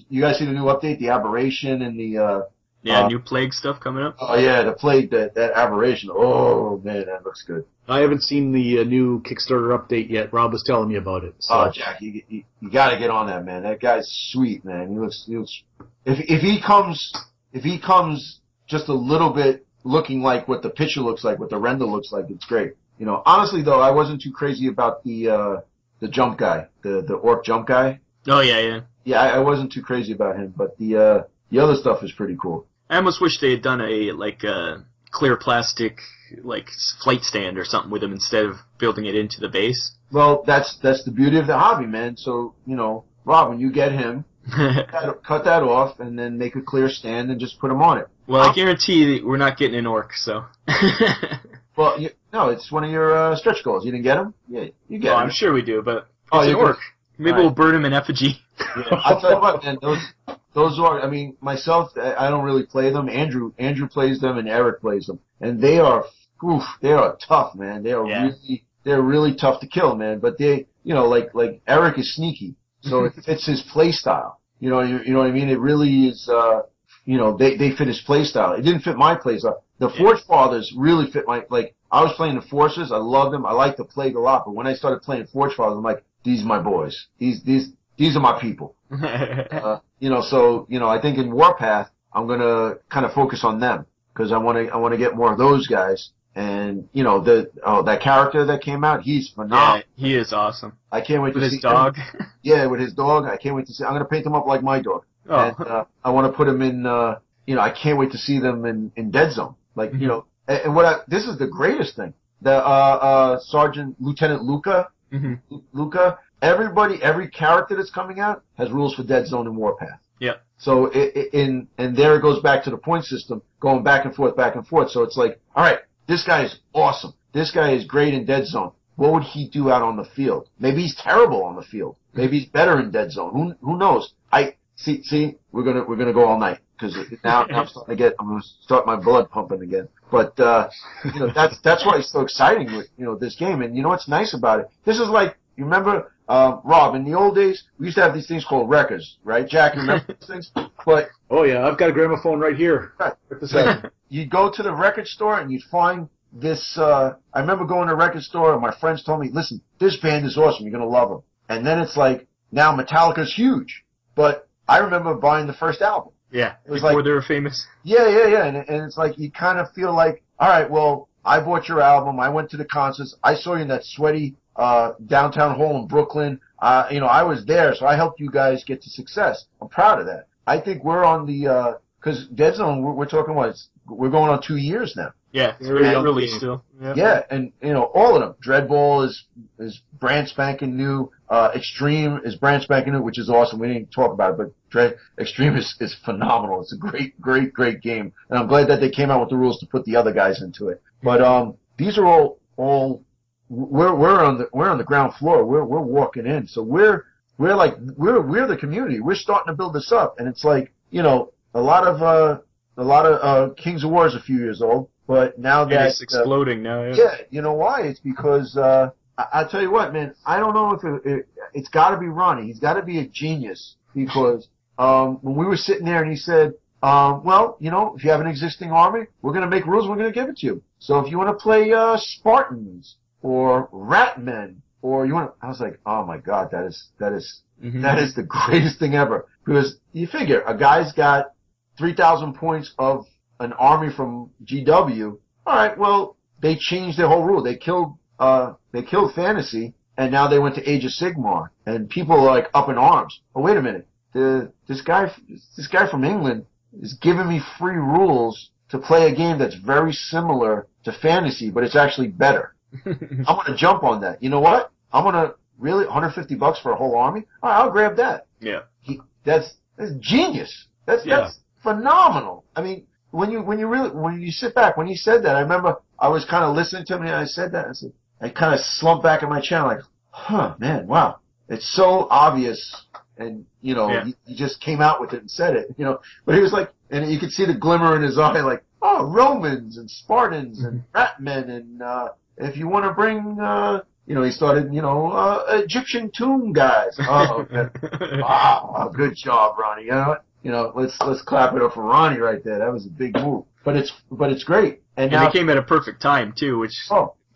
you guys see the new update, the aberration and the new plague stuff coming up. Oh yeah, the plague, that aberration. Oh man, that looks good. I haven't seen the new Kickstarter update yet. Rob was telling me about it. So. Oh, Jack, you got to get on that, man. That guy's sweet, man. He looks. If he comes just a little bit looking like what the picture looks like, what the render looks like, it's great. Honestly though, I wasn't too crazy about the jump guy, the orc jump guy. Oh yeah. Yeah, I wasn't too crazy about him, but the other stuff is pretty cool. I almost wish they had done a clear plastic flight stand or something with him instead of building it into the base. Well, that's the beauty of the hobby, man. So Rob, when you get him, cut that off and then make a clear stand and just put him on it. Well, I guarantee we're not getting an orc, so. Well, no, it's one of your stretch goals. You didn't get him? Yeah, you get him. I'm sure we do, but it's an orc. Maybe we'll burn him in effigy. Yeah. I'll tell you what, man, those are, I mean, myself, I don't really play them. Andrew plays them, and Eric plays them. And they are tough, man. They're really tough to kill, man. But they, like Eric is sneaky, so it fits his play style. You know what I mean? It really is, they fit his play style. It didn't fit my play style. The Forge Fathers really fit I was playing the Forces. I loved them. I liked the Plague a lot. But when I started playing Forge Fathers, I'm like, these are my boys. These are my people. So I think in Warpath, I'm gonna kind of focus on them, because I want to get more of those guys. And that character that came out, he's phenomenal. Yeah, he is awesome. I can't wait with to his see dog. Him. Yeah, with his dog. I can't wait to see. I'm gonna paint him up like my dog. Oh. And I want to put him in. I can't wait to see them in Deadzone. And this is the greatest thing. The Lieutenant Luca. Mm-hmm. Luca. Every character that's coming out has rules for Deadzone and Warpath. Yeah. So and there it goes back to the point system, going back and forth. So it's like, all right, this guy is awesome. This guy is great in Deadzone. What would he do out on the field? Maybe he's terrible on the field. Maybe he's better in Deadzone. Who knows? See, we're gonna go all night, because now I'm gonna start my blood pumping again. But that's why it's so exciting with this game. And what's nice about it? This is like, you remember, Rob, in the old days, we used to have these things called records, right? Jack, you remember these things? But oh yeah, I've got a gramophone right here. Right. You'd go to the record store and you'd find this. I remember going to a record store and my friends told me, "Listen, this band is awesome. You're gonna love them." And then it's like, now Metallica's huge, but I remember buying the first album. Yeah, it was before they were famous. Yeah, and it's like you kind of feel like, all right, well, I bought your album. I went to the concerts. I saw you in that sweaty downtown hall in Brooklyn. I was there, so I helped you guys get to success. I'm proud of that. I think we're on the because Deadzone, we're talking we're going on 2 years now. Yeah, it's very early still. Yep. Yeah, and all of them. Dreadball is brand spanking new. Extreme is brand spanking new, which is awesome. We didn't talk about it, but Extreme is phenomenal. It's a great game, and I'm glad that they came out with the rules to put the other guys into it. But these are all we're on the ground floor. We're walking in, so we're the community. We're starting to build this up, and it's like a lot of a lot of Kings of War is a few years old, but now that it's exploding now. Yeah. Yeah, you know why? It's because I tell you what, man. I don't know if it's got to be Ronnie. He's got to be a genius because when we were sitting there and he said, well, you know, if you have an existing army, we're going to make rules. We're going to give it to you. So if you want to play Spartans or Ratmen, or you want to, I was like, oh my God, that is the greatest thing ever. Because you figure a guy's got 3,000 points of an army from GW. All right, well, they changed their whole rule. They killed fantasy, and now they went to Age of Sigmar, and people are like up in arms. Oh, wait a minute, this guy from England is giving me free rules to play a game that's very similar to fantasy, but it's actually better. I'm gonna jump on that. You know what? I'm gonna really $150 for a whole army. All right, I'll grab that. Yeah. That's genius. That's phenomenal. I mean, when you sit back, when he said that, I remember I was kind of listening to him and I said that. I kind of slumped back in my chair like, huh, man, wow. It's so obvious. And, you know, he just came out with it and said it, you know. But he was like, and you could see the glimmer in his eye like, oh, Romans and Spartans and Ratmen and, if you want to bring, you know, he started, you know, Egyptian tomb guys. Oh, wow, good job, Ronnie. You know, let's clap it up for Ronnie right there. That was a big move. But it's great. And now, it came at a perfect time too, which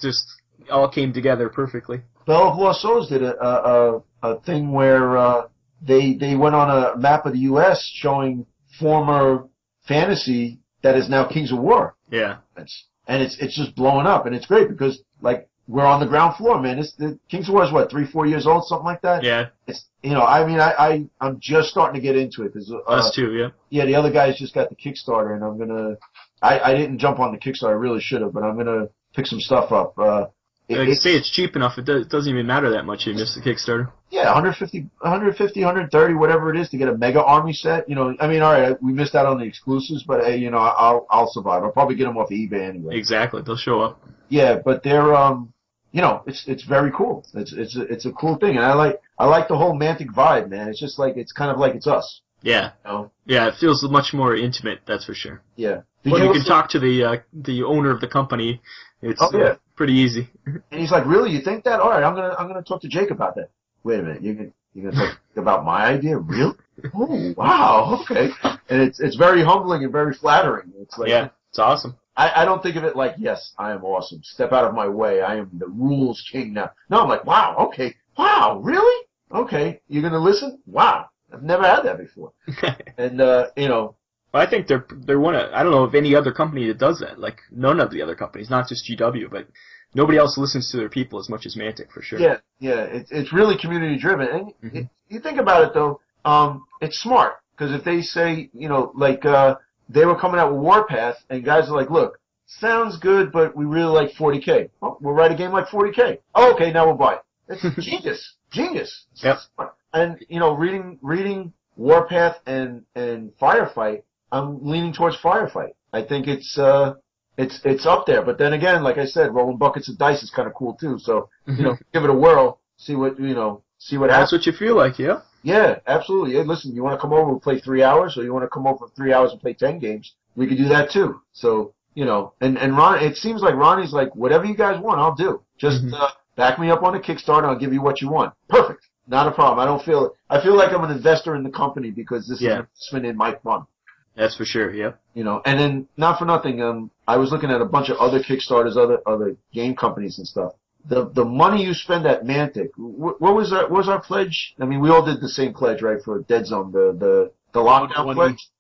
just all came together perfectly. Bell of Lost Souls did a thing where they went on a map of the U.S. showing former fantasy that is now Kings of War. Yeah. It's just blowing up, and it's great because like we're on the ground floor, man. The Kings of War is what, 3-4 years old, something like that. Yeah. It's, you know, I mean, I'm just starting to get into it because us too, yeah. Yeah, the other guys just got the Kickstarter, and I didn't jump on the Kickstarter. I really should have, but I'm gonna pick some stuff up. It's cheap enough. It doesn't even matter that much. You missed the Kickstarter. Yeah, 150, whatever it is to get a mega army set. You know, I mean, all right, we missed out on the exclusives, but hey, you know, I'll survive. I'll probably get them off of eBay anyway. Exactly, they'll show up. Yeah, but they're you know, it's very cool. It's a cool thing, and I like the whole Mantic vibe, man. It's just like it's kind of like it's us. Yeah. You know? Yeah, it feels much more intimate. That's for sure. Yeah. Well, you can talk to the owner of the company. It's pretty easy. And he's like, really? You think that? All right, I'm gonna talk to Jake about that. Wait a minute, you're gonna talk about my idea? Really? Oh, wow. Okay. And it's very humbling and very flattering. It's like, yeah, it's awesome. I don't think of it like, yes, I am awesome. Step out of my way. I am the rules king now. No, I'm like, wow. Okay. Wow. Really? Okay. You're gonna listen? Wow. I've never had that before. And you know. Well, I think they're one of, I don't know of any other company that does that. Like none of the other companies, not just GW, but nobody else listens to their people as much as Mantic for sure. Yeah, it's really community driven, and you think about it though, it's smart because if they say, you know, like they were coming out with Warpath, and guys are like, look, sounds good, but we really like 40K. Oh, we'll write a game like 40K. Oh, okay, now we'll buy it. It's genius. Yep. And you know, reading Warpath and Firefight, I'm leaning towards Firefight. I think it's up there. But then again, like I said, rolling buckets of dice is kind of cool too. So you know, give it a whirl, see what happens. That's what you feel like, yeah. Yeah, absolutely. Hey, listen, you want to come over and play 3 hours, or you want to come over for 3 hours and play 10 games? We could do that too. So you know, and Ron, it seems like Ronnie's like, whatever you guys want, I'll do. Just back me up on the Kickstarter, I'll give you what you want. Perfect. Not a problem. I feel like I'm an investor in the company because this is an investment in my fund. That's for sure, yeah. You know, and then, not for nothing, I was looking at a bunch of other Kickstarters, other game companies and stuff. The money you spend at Mantic, what was our pledge? I mean, we all did the same pledge, right, for Deadzone, the lockdown pledge.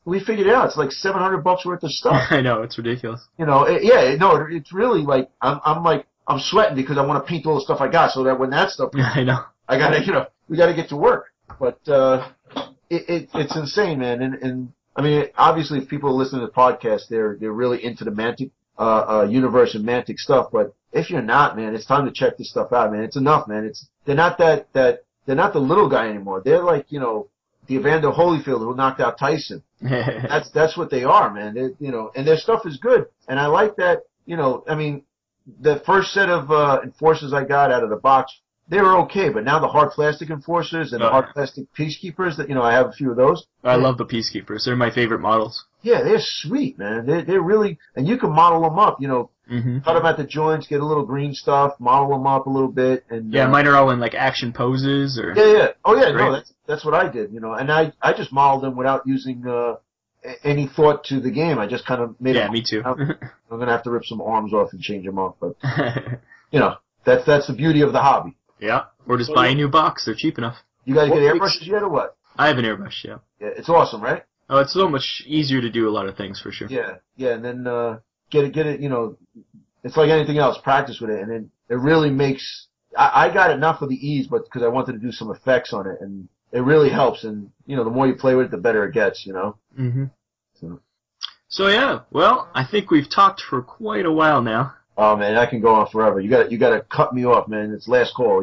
We figured it out. It's like $700 worth of stuff. I know, it's ridiculous. You know, it's really like, I'm sweating because I want to paint all the stuff I got so that when that stuff I know. I gotta, we gotta get to work. But, it's insane, man. And I mean, obviously, if people listen to the podcast, they're really into the Mantic, universe and Mantic stuff. But if you're not, man, it's time to check this stuff out, man. It's enough, man. They're not they're not the little guy anymore. They're like, you know, the Evander Holyfield who knocked out Tyson. That's what they are, man. You know, and their stuff is good. And I like that, you know, I mean, the first set of, enforcers I got out of the box, they were okay, but now the hard plastic enforcers and the hard plastic peacekeepers, that I have a few of those. I love the peacekeepers. They're my favorite models. Yeah, they're sweet, man. They're really, and you can model them up, cut them at the joints, get a little green stuff, model them up a little bit, and mine are all in like action poses or. Yeah. Oh yeah, no, that's what I did, and I just modeled them without using any thought to the game. I just kind of made them. Yeah, me too. I'm gonna have to rip some arms off and change them up, but that's the beauty of the hobby. Yeah, or just buy a new box. They're cheap enough. You guys get airbrushes yet or what? I have an airbrush, yeah. Yeah, it's awesome, right? Oh, it's so much easier to do a lot of things for sure. Yeah, and then get it. It's like anything else. Practice with it, and then it really makes. I got it not for the ease, but because I wanted to do some effects on it, and it really helps. And the more you play with it, the better it gets. Mm-hmm. So yeah, well, I think we've talked for quite a while now. Oh man, I can go on forever. You got to cut me off, man. It's last call,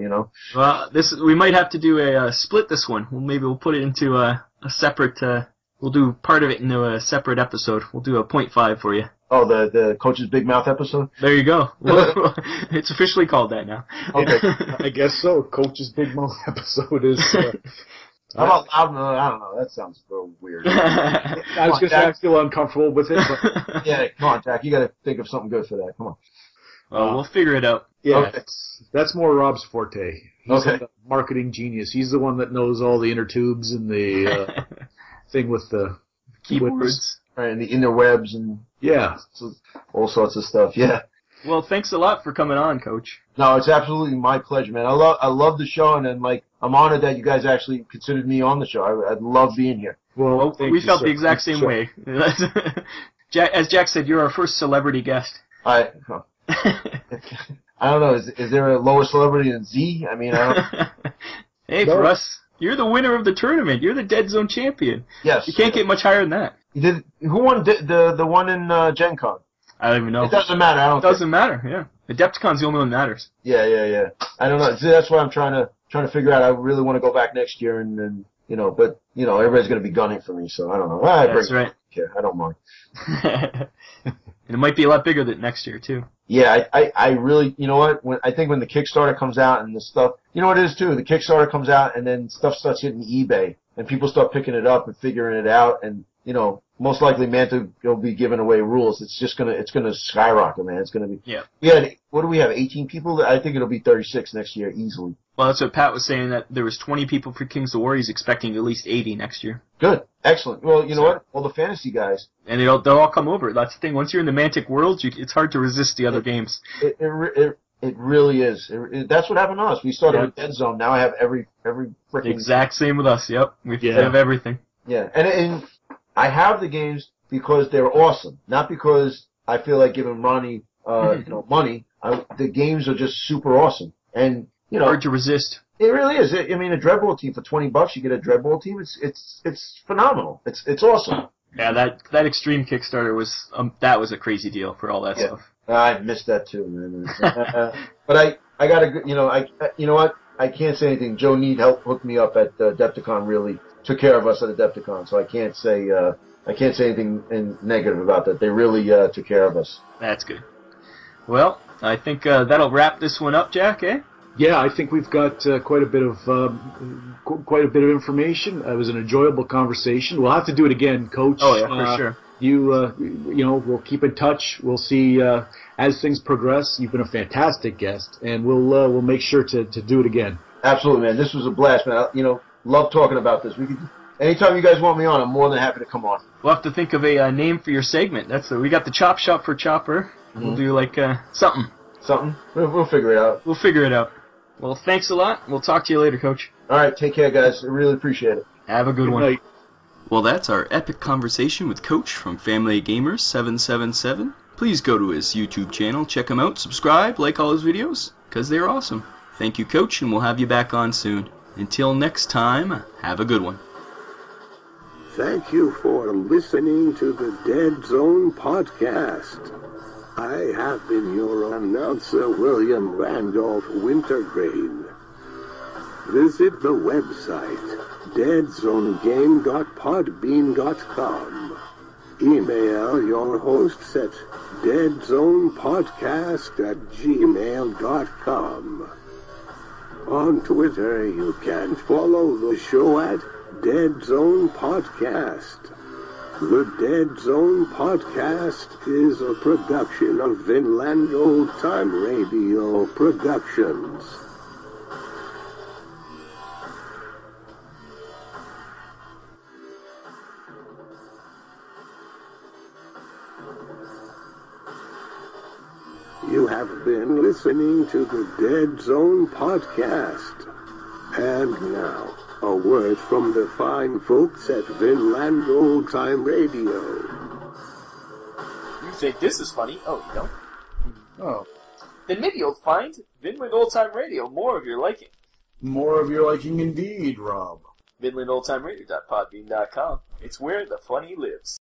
Well, we might have to do a split this one. Maybe we'll put it into a separate. We'll do part of it into a separate episode. We'll do a 0.5 for you. Oh, the Coach's Big Mouth episode? There you go. It's officially called that now. Okay. I guess so. Coach's Big Mouth episode is... How about, I don't know. That sounds a little weird. I was going to say I feel uncomfortable with it, but... Yeah, come on, Jack. You got to think of something good for that. Come on. Well, we'll figure it out. Yeah, Okay. That's more Rob's forte. He's Okay. a marketing genius. He's the one that knows all the inner tubes and the thing with the Keyboards. Right, and the interwebs and Yeah. all sorts of stuff. Yeah. Well, thanks a lot for coming on, Coach. No, it's absolutely my pleasure, man. I love the show, and then I'm honored that you guys actually considered me on the show. I love being here. Well, thank we you, felt sir. the exact same Sure. way. As Jack said, you're our first celebrity guest. I don't know. Is there a lower celebrity than Z? I mean, I don't. Hey, No. for us, you're the winner of the tournament. You're the Deadzone champion. Yes. You can't get much higher than that. You did. Who won the one in Gen Con? I don't even know. It doesn't matter. I don't. It doesn't matter, yeah. Adepticon's the only one that matters. Yeah. I don't know. See, that's why I'm trying to figure out. I really want to go back next year, and but everybody's going to be gunning for me, so I don't know. That's right. Yeah, I don't mind. And it might be a lot bigger than next year, too. Yeah, I really, you know what? I think when the Kickstarter comes out and the stuff, you know what it is too. The Kickstarter comes out and then stuff starts hitting eBay and people start picking it up and figuring it out, and most likely Manta will be giving away rules. It's gonna skyrocket, man. It's gonna be. Yeah. Yeah. What do we have? 18 people? I think it'll be 36 next year easily. Well, that's what Pat was saying, that there was 20 people for Kings of War. He's expecting at least 80 next year. Good. Excellent. Well, you know what? All the fantasy guys. And they'll all come over. That's the thing. Once you're in the Mantic world, it's hard to resist the other games. It really is. That's what happened to us. We started with Deadzone. Now I have every freaking. Exact same with us. Yep. We Yeah. have everything. Yeah, and I have the games because they're awesome, not because I feel like giving Ronnie money. The games are just super awesome, and Hard to resist. it really is. I mean, a Dreadball team for $20, you get a Dreadball team. It's phenomenal. It's awesome. Yeah, that Extreme Kickstarter was a crazy deal for all that Yeah. stuff. I missed that too, man. But I got a you know what? I can't say anything. Joe Need helped hook me up at Adepticon. Really took care of us at Adepticon, so I can't say anything negative about that. They really took care of us. That's good. Well, I think that'll wrap this one up, Jack. Eh? Yeah, I think we've got quite a bit of information. It was an enjoyable conversation. We'll have to do it again, Coach. Oh yeah, for sure. We'll keep in touch. We'll see as things progress. You've been a fantastic guest, and we'll make sure to do it again. Absolutely, man. This was a blast, man. Love talking about this. Anytime you guys want me on, I'm more than happy to come on. We'll have to think of a name for your segment. We got the Chop Shop for Chopper. Mm-hmm. We'll do like something. Something? We'll figure it out. We'll figure it out. Well, thanks a lot. We'll talk to you later, Coach. All right, take care, guys. I really appreciate it. Have a good one. night. Well, that's our epic conversation with Coach from Family Gamers 777. Please go to his YouTube channel, check him out, subscribe, like all his videos, because they're awesome. Thank you, Coach, and we'll have you back on soon. Until next time, have a good one. Thank you for listening to the Deadzone podcast. I have been your announcer, William Randolph Wintergreen. Visit the website, deadzonegame.podbean.com. Email your hosts at deadzonepodcast@gmail.com. On Twitter, you can follow the show at Deadzone Podcast. The Deadzone Podcast is a production of Vinland Old Time Radio Productions. You have been listening to the Deadzone Podcast. And now, a word from the fine folks at Vinland Old Time Radio. You think this is funny? Oh, you don't? Oh. Then maybe you'll find Vinland Old Time Radio more of your liking. More of your liking indeed, Rob. VinlandOldTimeRadio.podbean.com. It's where the funny lives.